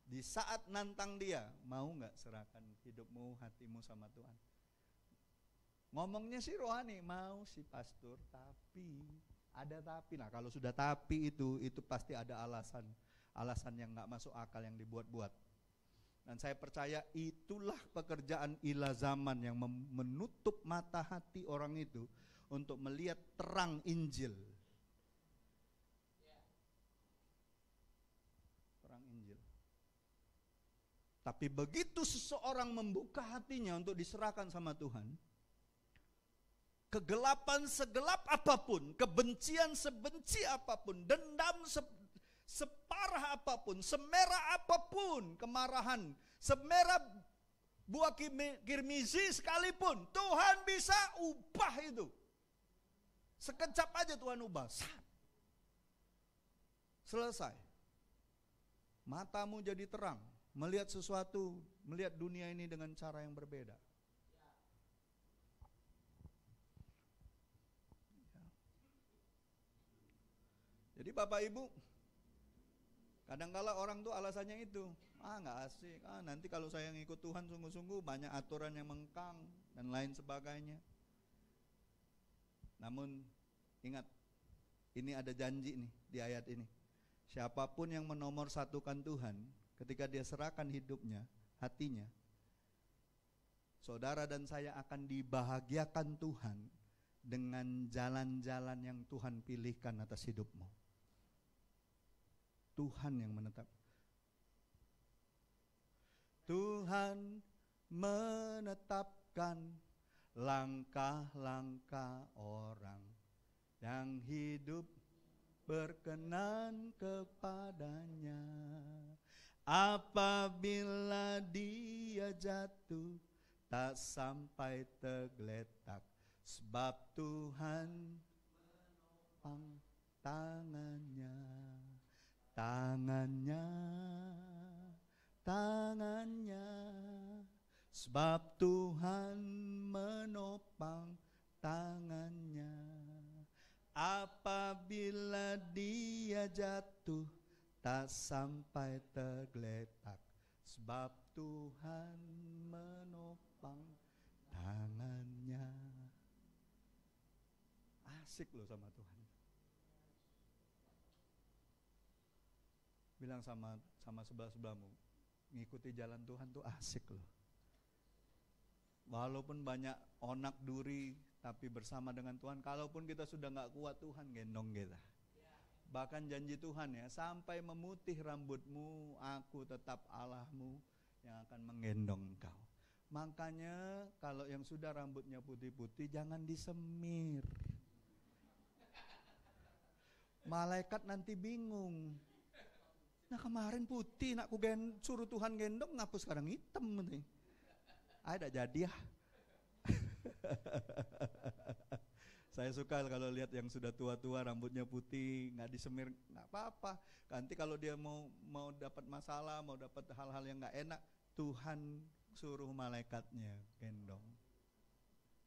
A: di saat nantang dia, mau gak serahkan hidupmu, hatimu sama Tuhan? Ngomongnya sih rohani, mau sih pastor, tapi ada tapi. Nah kalau sudah tapi itu pasti ada alasan. Alasan yang gak masuk akal yang dibuat-buat. Dan saya percaya itulah pekerjaan ilah zaman yang menutup mata hati orang itu untuk melihat terang Injil. Terang Injil. Tapi begitu seseorang membuka hatinya untuk diserahkan sama Tuhan, kegelapan segelap apapun, kebencian sebenci apapun, dendam separah apapun, semerah apapun kemarahan, semerah buah kirmizi sekalipun, Tuhan bisa ubah itu. Sekejap aja Tuhan ubah. Selesai. Matamu jadi terang, melihat sesuatu, melihat dunia ini dengan cara yang berbeda. Jadi Bapak Ibu, kadangkala orang tuh alasannya itu, gak asik, nanti kalau saya ngikut Tuhan sungguh-sungguh banyak aturan yang mengkang dan lain sebagainya. Namun ingat, ini ada janji nih di ayat ini. Siapapun yang menomorsatukan Tuhan, ketika dia serahkan hidupnya, hatinya, saudara dan saya akan dibahagiakan Tuhan dengan jalan-jalan yang Tuhan pilihkan atas hidupmu. Tuhan yang menetap. Tuhan menetapkan langkah-langkah orang yang hidup berkenan kepadanya. Apabila dia jatuh, tak sampai tergeletak, sebab Tuhan menopang tangannya. Tangannya, sebab Tuhan menopang tangannya. Apabila dia jatuh, tak sampai tergeletak, sebab Tuhan menopang tangannya. Asik loh sama Tuhan. Bilang sama sebelah-sebelahmu, ngikuti jalan Tuhan tuh asik loh. Walaupun banyak onak duri, tapi bersama dengan Tuhan, kalaupun kita sudah gak kuat, Tuhan gendong kita. Bahkan janji Tuhan ya, sampai memutih rambutmu, aku tetap Allahmu yang akan menggendong engkau. Makanya kalau yang sudah rambutnya putih-putih, jangan disemir. Malaikat nanti bingung. Nah kemarin putih, nak suruh Tuhan gendong, ngapa sekarang hitam? Ada jadi ya. Saya suka kalau lihat yang sudah tua-tua rambutnya putih, nggak disemir, nggak apa-apa. Nanti kalau dia mau dapat masalah, mau dapat hal-hal yang nggak enak, Tuhan suruh malaikatnya gendong.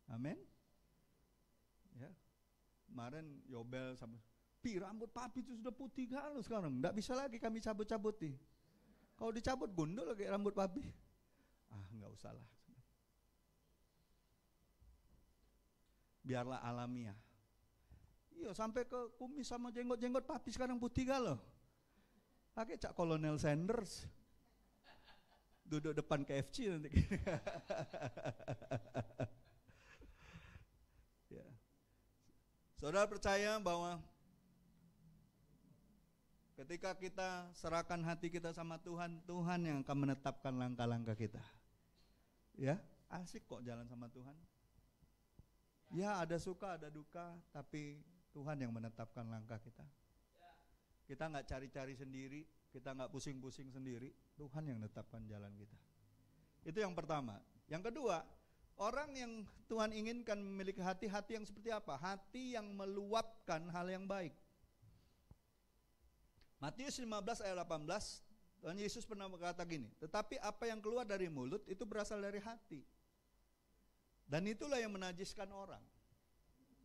A: Amin. Ya. Kemarin Yobel sama Rambut papi itu sudah putih kalau sekarang. Nggak bisa lagi kami cabut-cabut nih. Kalau dicabut gundul kayak rambut papi. Nggak usah lah. Biarlah alamiah. Iya, sampai ke kumis sama jenggot-jenggot papi sekarang putih kalau. Pakai Cak Kolonel Sanders. Duduk depan KFC nanti. Ya. Saudara percaya bahwa ketika kita serahkan hati kita sama Tuhan, Tuhan yang akan menetapkan langkah-langkah kita. Ya, asik kok jalan sama Tuhan. Ya, ada suka, ada duka, tapi Tuhan yang menetapkan langkah kita. Kita nggak cari-cari sendiri, kita nggak pusing-pusing sendiri, Tuhan yang menetapkan jalan kita. Itu yang pertama. Yang kedua, orang yang Tuhan inginkan memiliki hati-hati yang seperti apa? Hati yang meluapkan hal yang baik. Matius 15 ayat 18, Tuhan Yesus pernah berkata gini, tetapi apa yang keluar dari mulut itu berasal dari hati. Dan itulah yang menajiskan orang.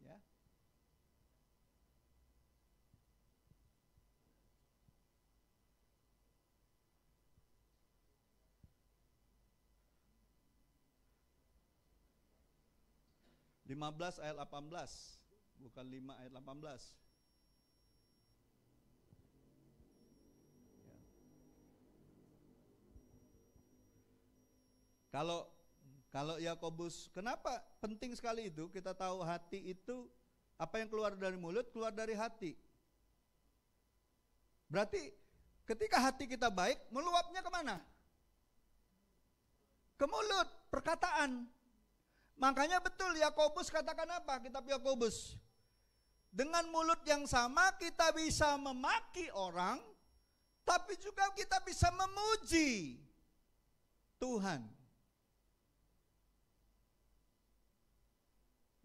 A: Ya. (15 ayat 18), bukan 5 ayat 18. Kalau Yakobus, kenapa penting sekali itu? Kita tahu hati itu, apa yang keluar dari mulut, keluar dari hati. Berarti ketika hati kita baik, meluapnya kemana? Ke mulut, perkataan. Makanya betul Yakobus katakan apa? Kitab Yakobus, dengan mulut yang sama kita bisa memaki orang, tapi juga kita bisa memuji Tuhan.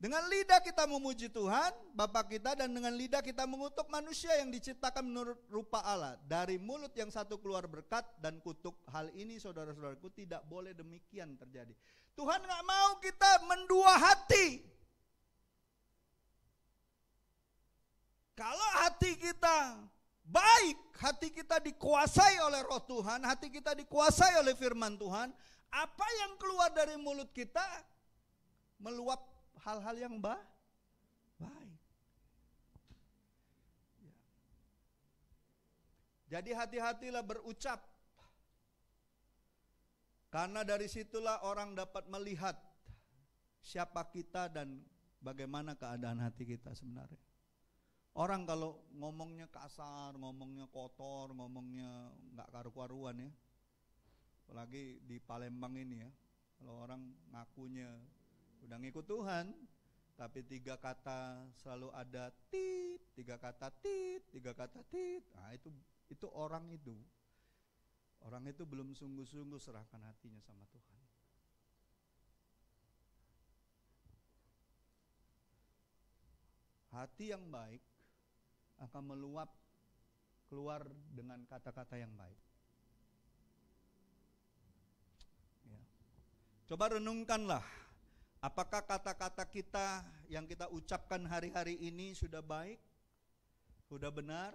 A: Dengan lidah kita memuji Tuhan, Bapa kita, dan dengan lidah kita mengutuk manusia yang diciptakan menurut rupa Allah. Dari mulut yang satu keluar berkat dan kutuk. Hal ini saudara-saudaraku tidak boleh demikian terjadi. Tuhan gak mau kita mendua hati. Kalau hati kita baik, hati kita dikuasai oleh roh Tuhan, hati kita dikuasai oleh firman Tuhan, apa yang keluar dari mulut kita meluap hal-hal yang baik. Ya. Jadi hati-hatilah berucap. Karena dari situlah orang dapat melihat siapa kita dan bagaimana keadaan hati kita sebenarnya. Orang kalau ngomongnya kasar, ngomongnya kotor, ngomongnya nggak karu-karuan ya. Apalagi di Palembang ini ya. Kalau orang ngakunya udah ngikut Tuhan, tapi 3 kata selalu ada tit, 3 kata tit, 3 kata tit. Nah, itu orang itu. Orang itu belum sungguh-sungguh serahkan hatinya sama Tuhan. Hati yang baik akan meluap keluar dengan kata-kata yang baik. Ya. Coba renungkanlah. Apakah kata-kata kita yang kita ucapkan hari-hari ini sudah baik? Sudah benar?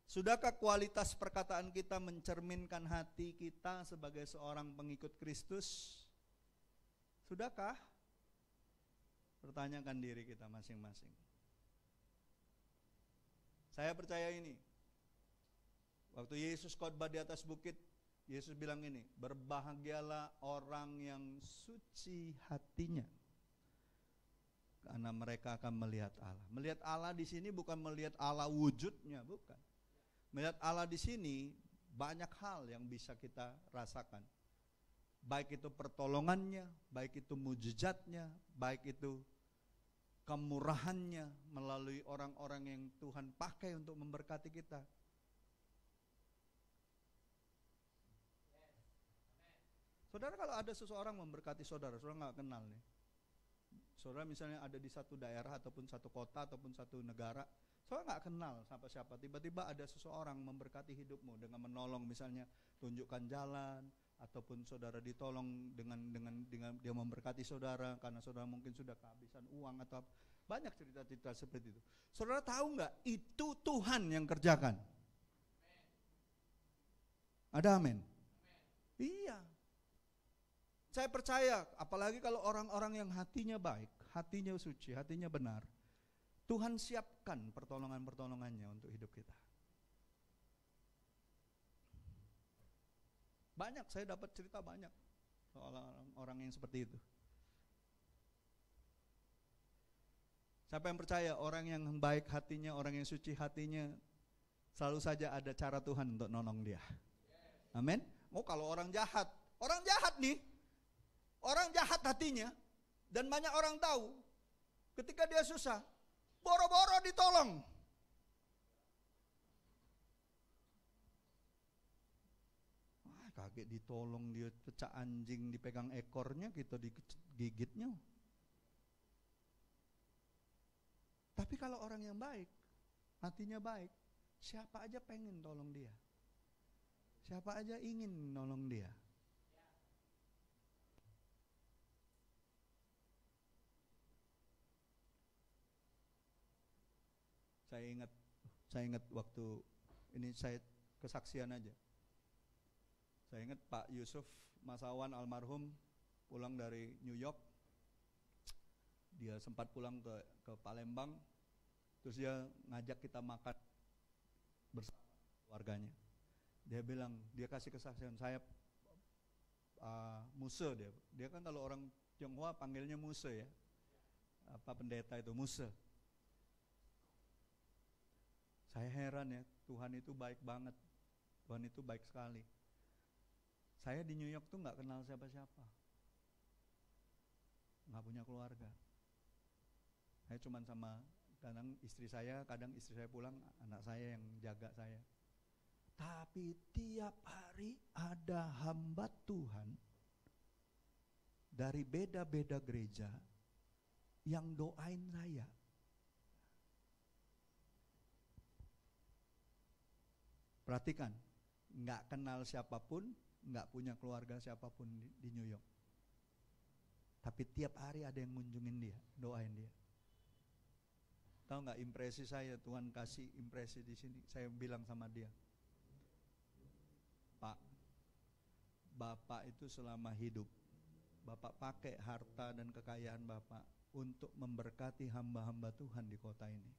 A: Sudahkah kualitas perkataan kita mencerminkan hati kita sebagai seorang pengikut Kristus? Sudahkah? Pertanyakan diri kita masing-masing. Saya percaya ini. Waktu Yesus khotbah di atas bukit, Yesus bilang ini, berbahagialah orang yang suci hatinya, karena mereka akan melihat Allah. Melihat Allah di sini bukan melihat Allah wujudnya, bukan. Melihat Allah di sini banyak hal yang bisa kita rasakan. Baik itu pertolongannya, baik itu mujizatnya, baik itu kemurahannya melalui orang-orang yang Tuhan pakai untuk memberkati kita. Saudara, kalau ada seseorang memberkati saudara nggak kenal nih. Saudara misalnya ada di satu daerah ataupun satu kota ataupun satu negara, saudara nggak kenal siapa-siapa. Tiba-tiba ada seseorang memberkati hidupmu dengan menolong, misalnya tunjukkan jalan, ataupun saudara ditolong dengan dia memberkati saudara karena saudara mungkin sudah kehabisan uang atau banyak cerita-cerita seperti itu. Saudara tahu nggak? Itu Tuhan yang kerjakan. Ada amin? Iya. Saya percaya, apalagi kalau orang-orang yang hatinya baik, hatinya suci, hatinya benar, Tuhan siapkan pertolongan-pertolongannya untuk hidup kita. Banyak, saya dapat cerita banyak soal orang yang seperti itu. Siapa yang percaya orang yang baik hatinya, orang yang suci hatinya, selalu saja ada cara Tuhan untuk nolong dia. Amin. Oh, kalau orang jahat nih, orang jahat hatinya, dan banyak orang tahu, ketika dia susah, boro-boro ditolong. Wah, kaget ditolong, dia pecah anjing, dipegang ekornya, kita digigitnya. Tapi kalau orang yang baik, hatinya baik, siapa aja pengen tolong dia. Siapa aja ingin nolong dia. Saya ingat waktu ini, saya kesaksian aja. Saya ingat Pak Yusuf Masawan almarhum pulang dari New York. Dia sempat pulang ke Palembang, terus dia ngajak kita makan bersama keluarganya. Dia bilang, dia kasih kesaksian, saya Muse dia kan kalau orang Tionghoa panggilnya Muse ya, apa pendeta itu Muse. Saya heran ya, Tuhan itu baik banget, Tuhan itu baik sekali. Saya di New York tuh nggak kenal siapa-siapa, nggak punya keluarga. Saya cuma sama kadang istri saya pulang, anak saya yang jaga saya. Tapi tiap hari ada hamba Tuhan dari beda-beda gereja yang doain saya. Perhatikan, nggak kenal siapapun, nggak punya keluarga siapapun di New York. Tapi tiap hari ada yang ngunjungin dia, doain dia. Tahu nggak impresi saya, Tuhan kasih impresi di sini. Saya bilang sama dia, Pak, Bapak itu selama hidup, Bapak pakai harta dan kekayaan Bapak untuk memberkati hamba-hamba Tuhan di kota ini.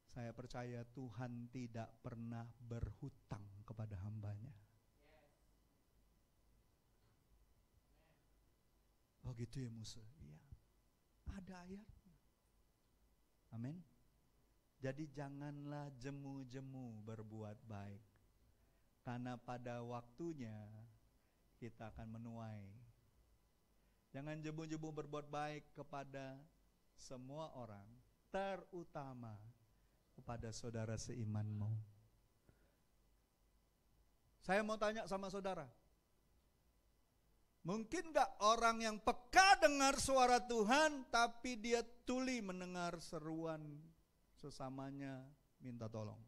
A: Saya percaya Tuhan tidak pernah berhutang kepada hambanya. Oh gitu ya Musa? Iya. Ada ayatnya. Amin. Jadi janganlah jemu-jemu berbuat baik, karena pada waktunya kita akan menuai. Jangan jemu-jemu berbuat baik kepada semua orang, terutama kepada saudara seimanmu. Saya mau tanya sama saudara, mungkin gak orang yang peka dengar suara Tuhan, tapi dia tuli mendengar seruan sesamanya minta tolong?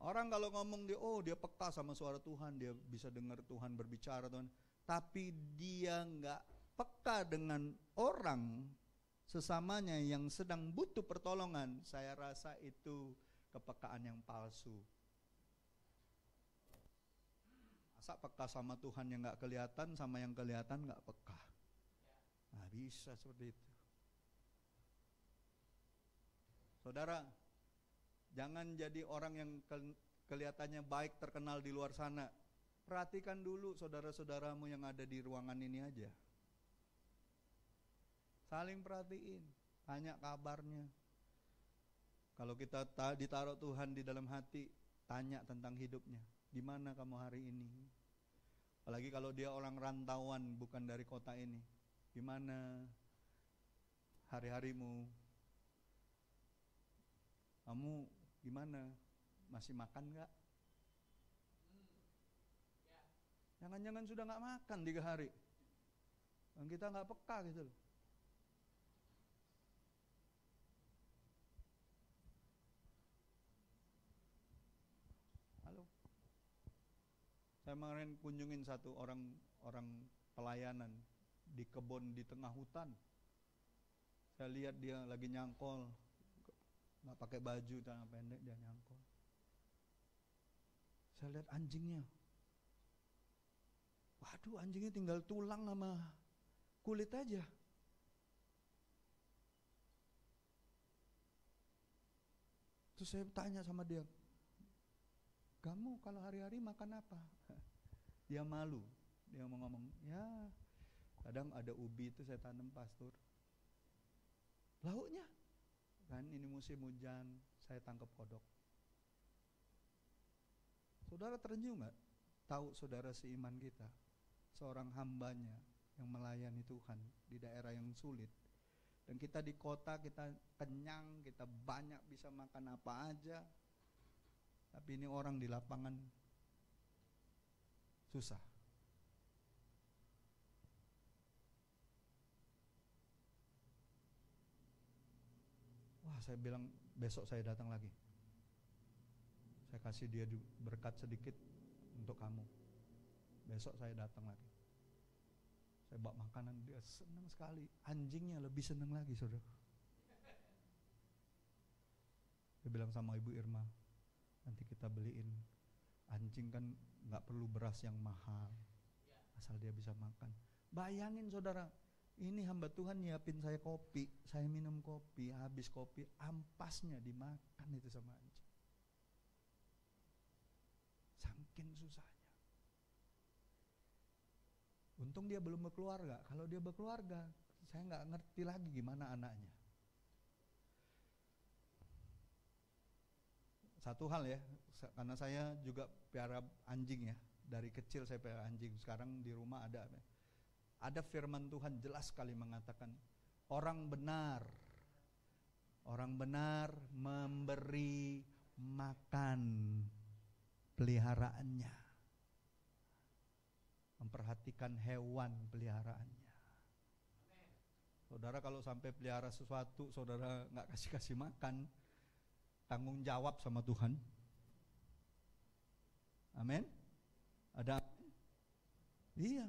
A: Orang kalau ngomong dia peka sama suara Tuhan, dia bisa dengar Tuhan berbicara Tuhan, tapi dia nggak peka dengan orang sesamanya yang sedang butuh pertolongan. Saya rasa itu kepekaan yang palsu. Masa peka sama Tuhan yang nggak kelihatan, sama yang kelihatan nggak peka? Nah, bisa seperti itu. Saudara, jangan jadi orang yang kelihatannya baik terkenal di luar sana. Perhatikan dulu saudara-saudaramu yang ada di ruangan ini aja. Saling perhatiin, tanya kabarnya. Kalau kita ditaruh Tuhan di dalam hati, tanya tentang hidupnya. Gimana kamu hari ini? Apalagi kalau dia orang rantauan, bukan dari kota ini. Gimana hari-harimu? Kamu gimana? Masih makan gak? Jangan-jangan sudah gak makan 3 hari. Dan kita gak peka gitu loh. Saya kemarin kunjungin satu orang pelayanan di kebun di tengah hutan. Saya lihat dia lagi nyangkol, nggak pakai baju celana pendek, dia nyangkol. Saya lihat anjingnya. Waduh, anjingnya tinggal tulang sama kulit aja. Terus saya tanya sama dia, kamu kalau hari-hari makan apa? Dia malu, dia mau ngomong, ya kadang ada ubi itu saya tanam pastor. Lauknya, kan ini musim hujan, saya tangkap kodok. Saudara terenyuh nggak? Tahu saudara seiman kita, seorang hambanya yang melayani Tuhan di daerah yang sulit. Dan kita di kota, kita kenyang, kita banyak bisa makan apa aja. Tapi ini orang di lapangan susah. Wah, saya bilang besok saya datang lagi. Saya kasih dia berkat sedikit untuk kamu. Besok saya datang lagi. Saya bawa makanan, dia senang sekali. Anjingnya lebih senang lagi, saudara. Dia bilang sama Ibu Irma, nanti kita beliin anjing, kan gak perlu beras yang mahal, asal dia bisa makan. Bayangin saudara, ini hamba Tuhan nyiapin saya kopi, saya minum kopi, habis kopi ampasnya dimakan itu sama anjing. Saking susahnya. Untung dia belum berkeluarga. Kalau dia berkeluarga, saya nggak ngerti lagi gimana anaknya. Satu hal ya, karena saya juga piara anjing ya. Dari kecil saya piara anjing. Sekarang di rumah ada firman Tuhan jelas sekali mengatakan, orang benar memberi makan peliharaannya. Memperhatikan hewan peliharaannya. Saudara kalau sampai pelihara sesuatu, saudara gak kasih makan, tanggung jawab sama Tuhan. Amin. Ada? Iya.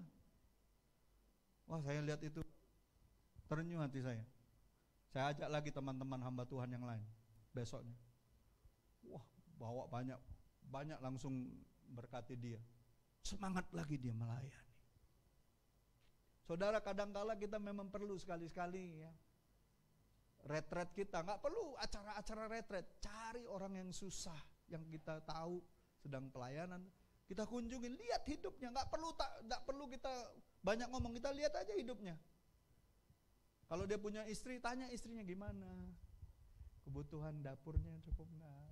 A: Wah, saya lihat itu terenyuh hati saya. Saya ajak lagi teman-teman hamba Tuhan yang lain besoknya. Wah, bawa banyak langsung berkati dia. Semangat lagi dia melayani. Saudara, kadang-kala kita memang perlu sekali-sekali ya retret kita, nggak perlu acara-acara retret. Cari orang yang susah, yang kita tahu sedang pelayanan, kita kunjungin, lihat hidupnya. Nggak perlu kita banyak ngomong, kita lihat aja hidupnya. Kalau dia punya istri, tanya istrinya gimana, kebutuhan dapurnya cukup nggak.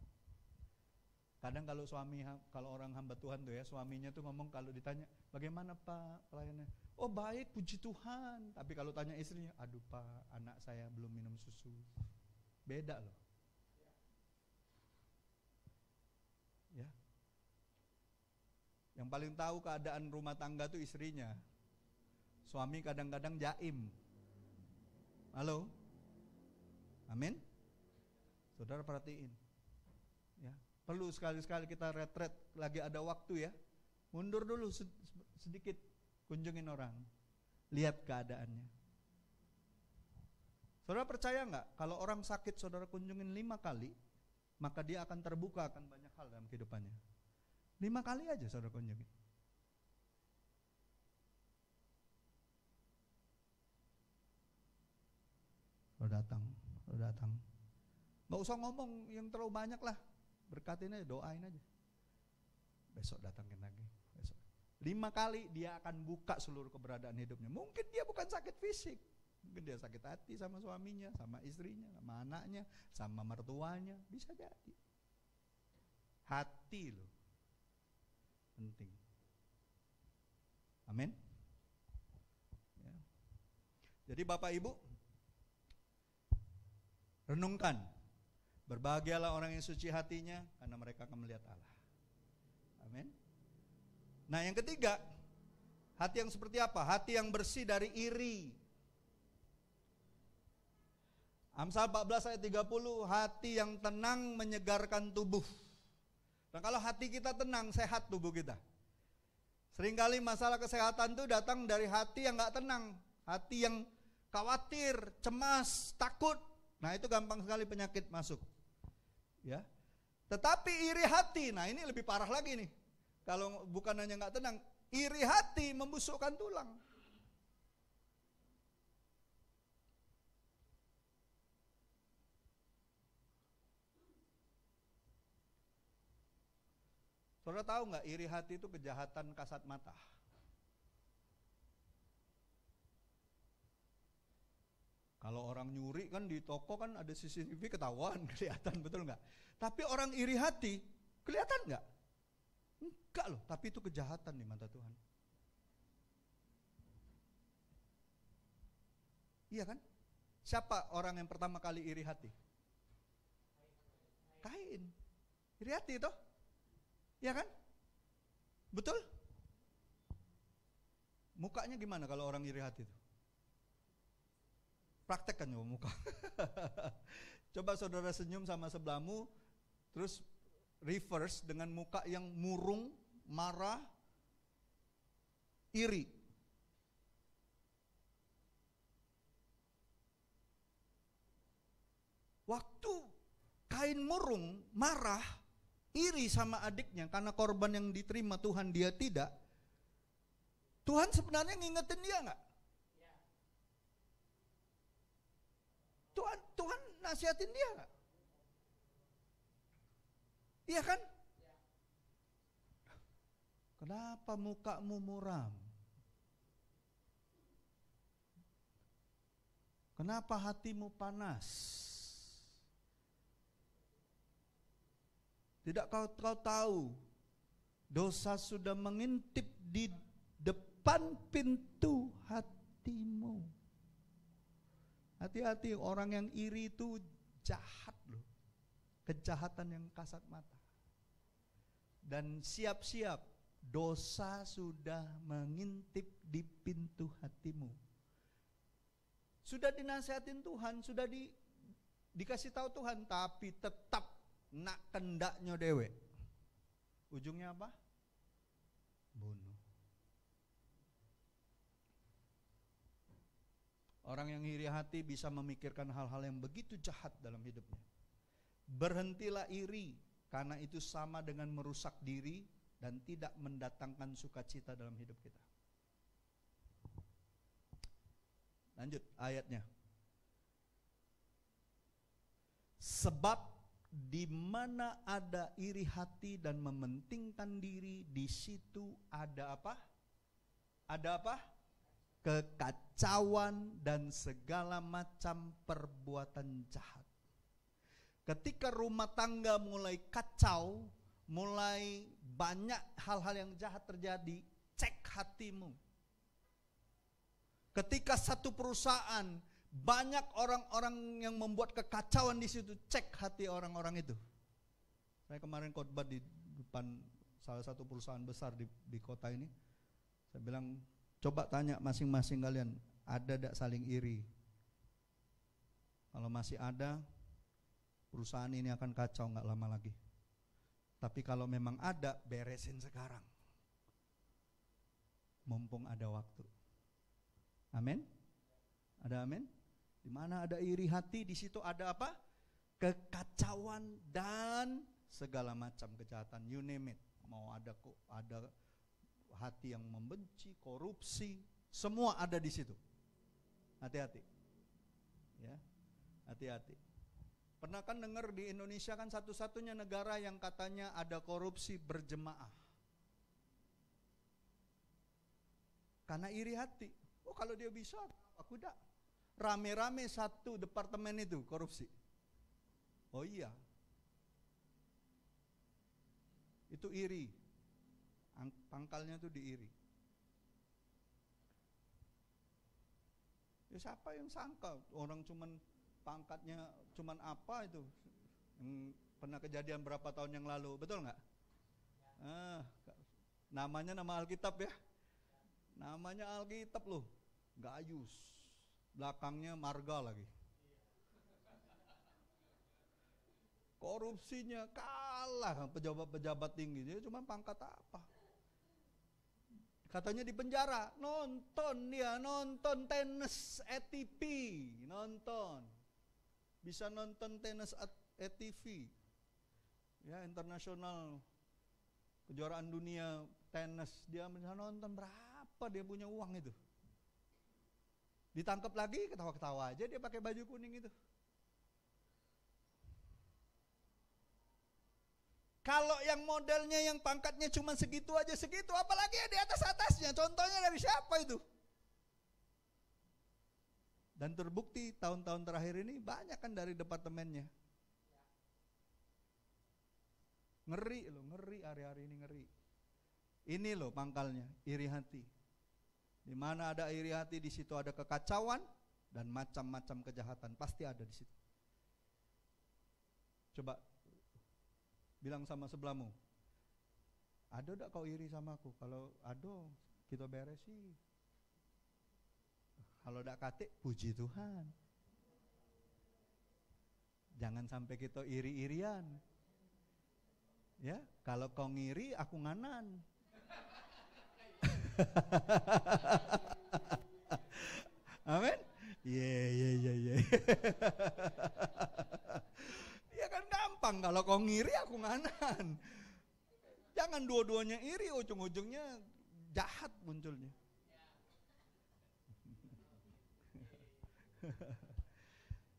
A: Kadang kalau orang hamba Tuhan tuh ya, suaminya tuh ngomong kalau ditanya, bagaimana Pak pelayanannya? Oh baik, puji Tuhan. Tapi kalau tanya istrinya, aduh Pak, anak saya belum minum susu. Beda loh. Ya. Yang paling tahu keadaan rumah tangga tuh istrinya. Suami kadang-kadang jaim. Halo? Amin? Saudara perhatiin. Ya. Perlu sekali-sekali kita retret, lagi ada waktu ya. Mundur dulu sedikit, kunjungin orang. Lihat keadaannya. Saudara percaya nggak? Kalau orang sakit saudara kunjungin 5 kali, maka dia akan terbuka akan banyak hal dalam kehidupannya. 5 kali aja saudara kunjungin. Lo datang. Nggak usah ngomong yang terlalu banyak lah. Berkatin aja, doain aja. Besok datangin lagi. 5 kali dia akan buka seluruh keberadaan hidupnya. Mungkin dia bukan sakit fisik, mungkin dia sakit hati sama suaminya, sama istrinya, sama anaknya, sama mertuanya. Bisa jadi. Hati loh penting. Amin. Ya. Jadi Bapak Ibu, renungkan, berbahagialah orang yang suci hatinya, karena mereka akan melihat Allah. Amin. Nah yang ketiga, hati yang seperti apa? Hati yang bersih dari iri. Amsal 14 ayat 30, hati yang tenang menyegarkan tubuh. Dan kalau hati kita tenang, sehat tubuh kita. Seringkali masalah kesehatan itu datang dari hati yang gak tenang, hati yang khawatir, cemas, takut. Nah itu gampang sekali penyakit masuk. Ya. Tetapi iri hati, nah ini lebih parah lagi nih. Kalau bukan hanya gak tenang, iri hati membusukkan tulang. Saudara tahu nggak, iri hati itu kejahatan kasat mata. Kalau orang nyuri kan di toko kan ada CCTV ketahuan, kelihatan, betul nggak? Tapi orang iri hati kelihatan nggak? Enggak loh, tapi itu kejahatan di mata Tuhan. Iya kan? Siapa orang yang pertama kali iri hati? Kain. Iri hati itu. Ya kan? Betul? Mukanya gimana kalau orang iri hati itu? Praktekkan ya muka. Coba saudara senyum sama sebelahmu, terus reverse dengan muka yang murung, marah, iri. Waktu Kain murung, marah, iri sama adiknya karena korban yang diterima Tuhan dia tidak, Tuhan sebenarnya ngingetin dia nggak? Tuhan nasihatin dia nggak? Iya kan? Kenapa mukamu muram? Kenapa hatimu panas? Tidak kau tahu, dosa sudah mengintip di depan pintu hatimu. Hati-hati, orang yang iri itu jahat loh. Kejahatan yang kasat mata. Dan siap-siap, dosa sudah mengintip di pintu hatimu. Sudah dinasihatin Tuhan, sudah dikasih tahu Tuhan, tapi tetap nak kendaknya dewe. Ujungnya apa? Bunuh. Orang yang iri hati bisa memikirkan hal-hal yang begitu jahat dalam hidupnya. Berhentilah iri, karena itu sama dengan merusak diri dan tidak mendatangkan sukacita dalam hidup kita. Lanjut ayatnya. Sebab di mana ada iri hati dan mementingkan diri, di situ ada apa? Ada apa? Kekacauan dan segala macam perbuatan jahat. Ketika rumah tangga mulai kacau, mulai banyak hal-hal yang jahat terjadi, cek hatimu. Ketika satu perusahaan banyak orang-orang yang membuat kekacauan di situ, cek hati orang-orang itu. Saya kemarin khotbah di depan salah satu perusahaan besar di kota ini. Saya bilang, coba tanya masing-masing kalian, ada tidak saling iri? Kalau masih ada, perusahaan ini akan kacau nggak lama lagi. Tapi kalau memang ada, beresin sekarang. Mumpung ada waktu. Amin? Ada amin? Di mana ada iri hati, di situ ada apa? Kekacauan dan segala macam kejahatan. You name it. Mau ada hati yang membenci, korupsi, semua ada di situ. Hati-hati. Ya, hati-hati. Pernah kan dengar di Indonesia kan satu-satunya negara yang katanya ada korupsi berjemaah. Karena iri hati. Oh kalau dia bisa, aku tidak. Rame-rame satu departemen itu korupsi. Oh iya. Itu iri. Pangkalnya itu diiri. Ya siapa yang sangka orang cuman pangkatnya cuman apa itu? Pernah kejadian berapa tahun yang lalu, betul nggak? Namanya nama Alkitab ya. Namanya Alkitab loh. Gayus. Belakangnya marga lagi. Korupsinya kalah pejabat-pejabat tinggi. Dia cuma pangkat apa? Katanya di penjara, nonton tenis ATP, nonton. Bisa nonton tenis ATV. Ya, internasional kejuaraan dunia tenis, dia bisa nonton. Berapa dia punya uang itu? Ditangkap lagi, ketawa-ketawa aja dia pakai baju kuning itu. Kalau yang modelnya, yang pangkatnya cuma segitu aja segitu, apalagi ya di atas-atasnya. Contohnya dari siapa itu? Dan terbukti tahun-tahun terakhir ini banyak kan dari departemennya. Ngeri loh, ngeri hari-hari ini ngeri. Ini loh pangkalnya, iri hati. Di mana ada iri hati, di situ ada kekacauan dan macam-macam kejahatan pasti ada di situ. Coba bilang sama sebelahmu, ada enggak kau iri sama aku? Kalau ada, kita beresi. Kalau enggak kate, puji Tuhan. Jangan sampai kita iri-irian. Ya, kalau kau ngiri, aku nganan. Amin. Iya. Ya kan gampang, kalau kau ngiri aku nganan. Jangan dua-duanya iri, ujung-ujungnya jahat munculnya.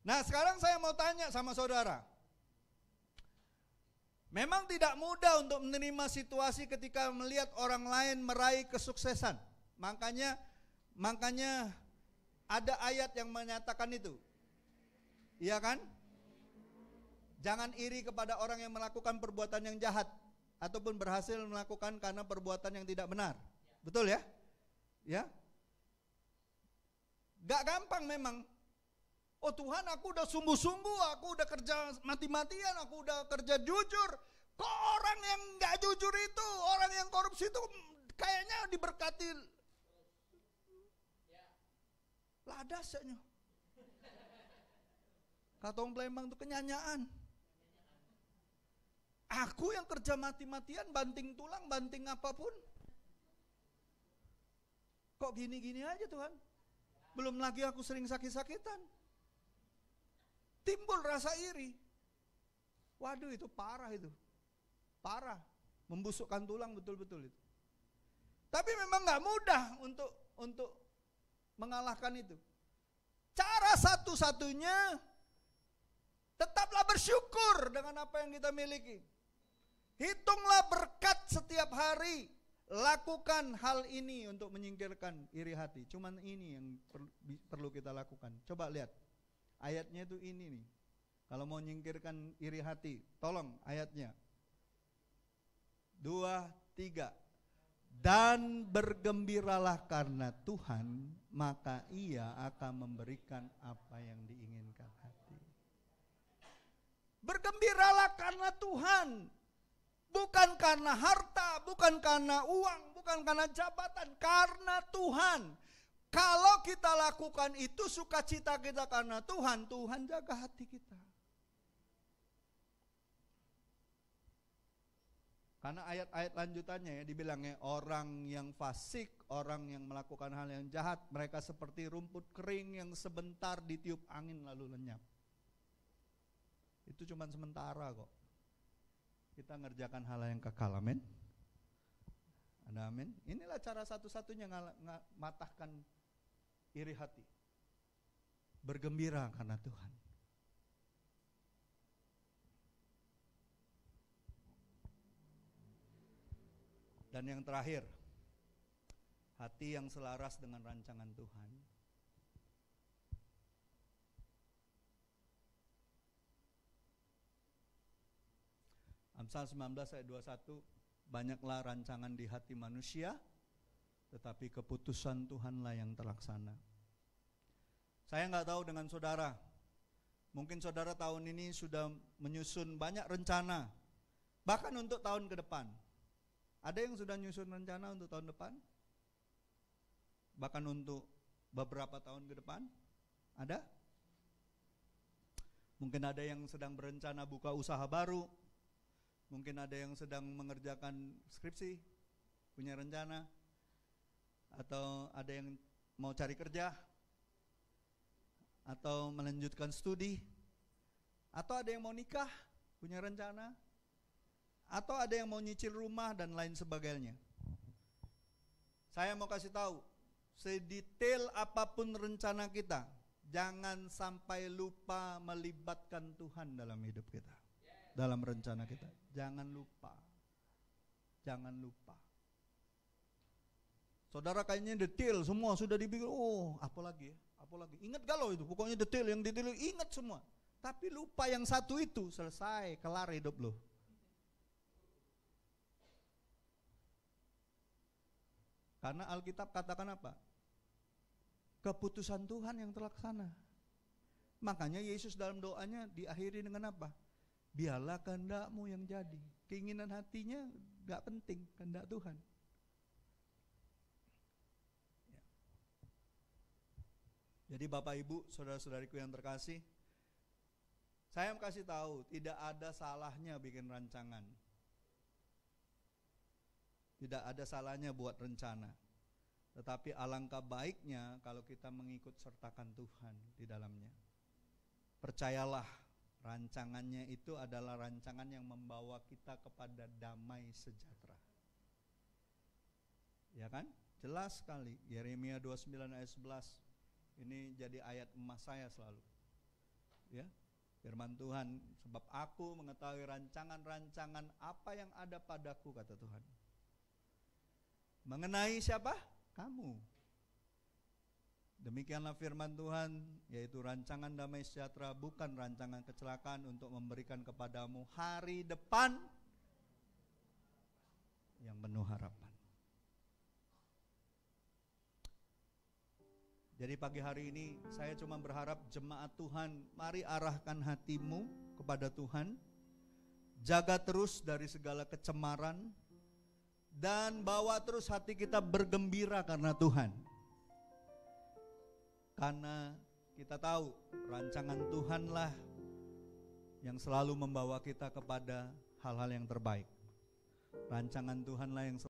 A: Nah, sekarang saya mau tanya sama saudara. Memang tidak mudah untuk menerima situasi ketika melihat orang lain meraih kesuksesan. Makanya ada ayat yang menyatakan itu. Iya kan? Jangan iri kepada orang yang melakukan perbuatan yang jahat ataupun berhasil melakukan karena perbuatan yang tidak benar. Betul ya? Ya? Gak gampang memang. Oh Tuhan, aku udah sungguh-sungguh, aku udah kerja mati-matian, aku udah kerja jujur. Kok orang yang gak jujur itu, orang yang korupsi itu kayaknya diberkati ladasnya. Kata orang Palembang itu kenyanyaan. Aku yang kerja mati-matian, banting tulang, banting apapun. Kok gini-gini aja Tuhan? Belum lagi aku sering sakit-sakitan. Timbul rasa iri. Waduh, itu parah itu. Parah. Membusukkan tulang betul-betul itu. Tapi memang gak mudah untuk mengalahkan itu. Cara satu-satunya, tetaplah bersyukur dengan apa yang kita miliki. Hitunglah berkat setiap hari. Lakukan hal ini untuk menyingkirkan iri hati. Cuman ini yang perlu kita lakukan. Coba lihat. Ayatnya itu ini nih. Kalau mau menyingkirkan iri hati, tolong ayatnya. 2, 3. Dan bergembiralah karena Tuhan, maka Ia akan memberikan apa yang diinginkan hati. Bergembiralah karena Tuhan. Bukan karena harta, bukan karena uang, bukan karena jabatan, karena Tuhan. Kalau kita lakukan itu, sukacita kita karena Tuhan, Tuhan jaga hati kita. Karena ayat-ayat lanjutannya ya dibilangnya, orang yang fasik, orang yang melakukan hal yang jahat, mereka seperti rumput kering yang sebentar ditiup angin lalu lenyap. Itu cuma sementara kok. Kita ngerjakan hal yang kekal, amin. Ada amin. Inilah cara satu-satunya matahkan iri hati. Bergembira karena Tuhan. Dan yang terakhir, hati yang selaras dengan rancangan Tuhan. Amsal 19 ayat 21, banyaklah rancangan di hati manusia, tetapi keputusan Tuhanlah yang terlaksana. Saya nggak tahu dengan saudara, mungkin saudara tahun ini sudah menyusun banyak rencana, bahkan untuk tahun ke depan. Ada yang sudah menyusun rencana untuk tahun depan? Bahkan untuk beberapa tahun ke depan? Ada? Mungkin ada yang sedang berencana buka usaha baru. Mungkin ada yang sedang mengerjakan skripsi, punya rencana. Atau ada yang mau cari kerja, atau melanjutkan studi, atau ada yang mau nikah, punya rencana, atau ada yang mau nyicil rumah dan lain sebagainya. Saya mau kasih tahu, sedetail apapun rencana kita, jangan sampai lupa melibatkan Tuhan dalam hidup kita, dalam rencana kita. Jangan lupa. Jangan lupa. Saudara kayaknya detail semua sudah dibikin. Oh, apa lagi ya? Apa lagi? Ingat galau itu, pokoknya detail, yang detail ingat semua. Tapi lupa yang satu itu, selesai, kelar hidup lo. Karena Alkitab katakan apa? Keputusan Tuhan yang terlaksana. Makanya Yesus dalam doanya diakhiri dengan apa? Biarlah kehendak-Mu yang jadi. Keinginan hatinya gak penting, kehendak Tuhan. Jadi Bapak Ibu, saudara-saudariku yang terkasih, saya mau kasih tahu, tidak ada salahnya bikin rancangan. Tidak ada salahnya buat rencana. Tetapi alangkah baiknya kalau kita mengikut sertakan Tuhan di dalamnya. Percayalah, rancangannya itu adalah rancangan yang membawa kita kepada damai sejahtera. Ya kan? Jelas sekali, Yeremia 29 ayat 11. Ini jadi ayat emas saya selalu. Ya, firman Tuhan, sebab aku mengetahui rancangan-rancangan apa yang ada padaku, kata Tuhan. Mengenai siapa? Kamu. Demikianlah firman Tuhan, yaitu rancangan damai sejahtera, bukan rancangan kecelakaan, untuk memberikan kepadamu hari depan yang penuh harapan. Jadi pagi hari ini saya cuma berharap jemaat Tuhan, mari arahkan hatimu kepada Tuhan. Jaga terus dari segala kecemaran, dan bawa terus hati kita bergembira karena Tuhan. Karena kita tahu rancangan Tuhanlah yang selalu membawa kita kepada hal-hal yang terbaik. Rancangan Tuhanlah yang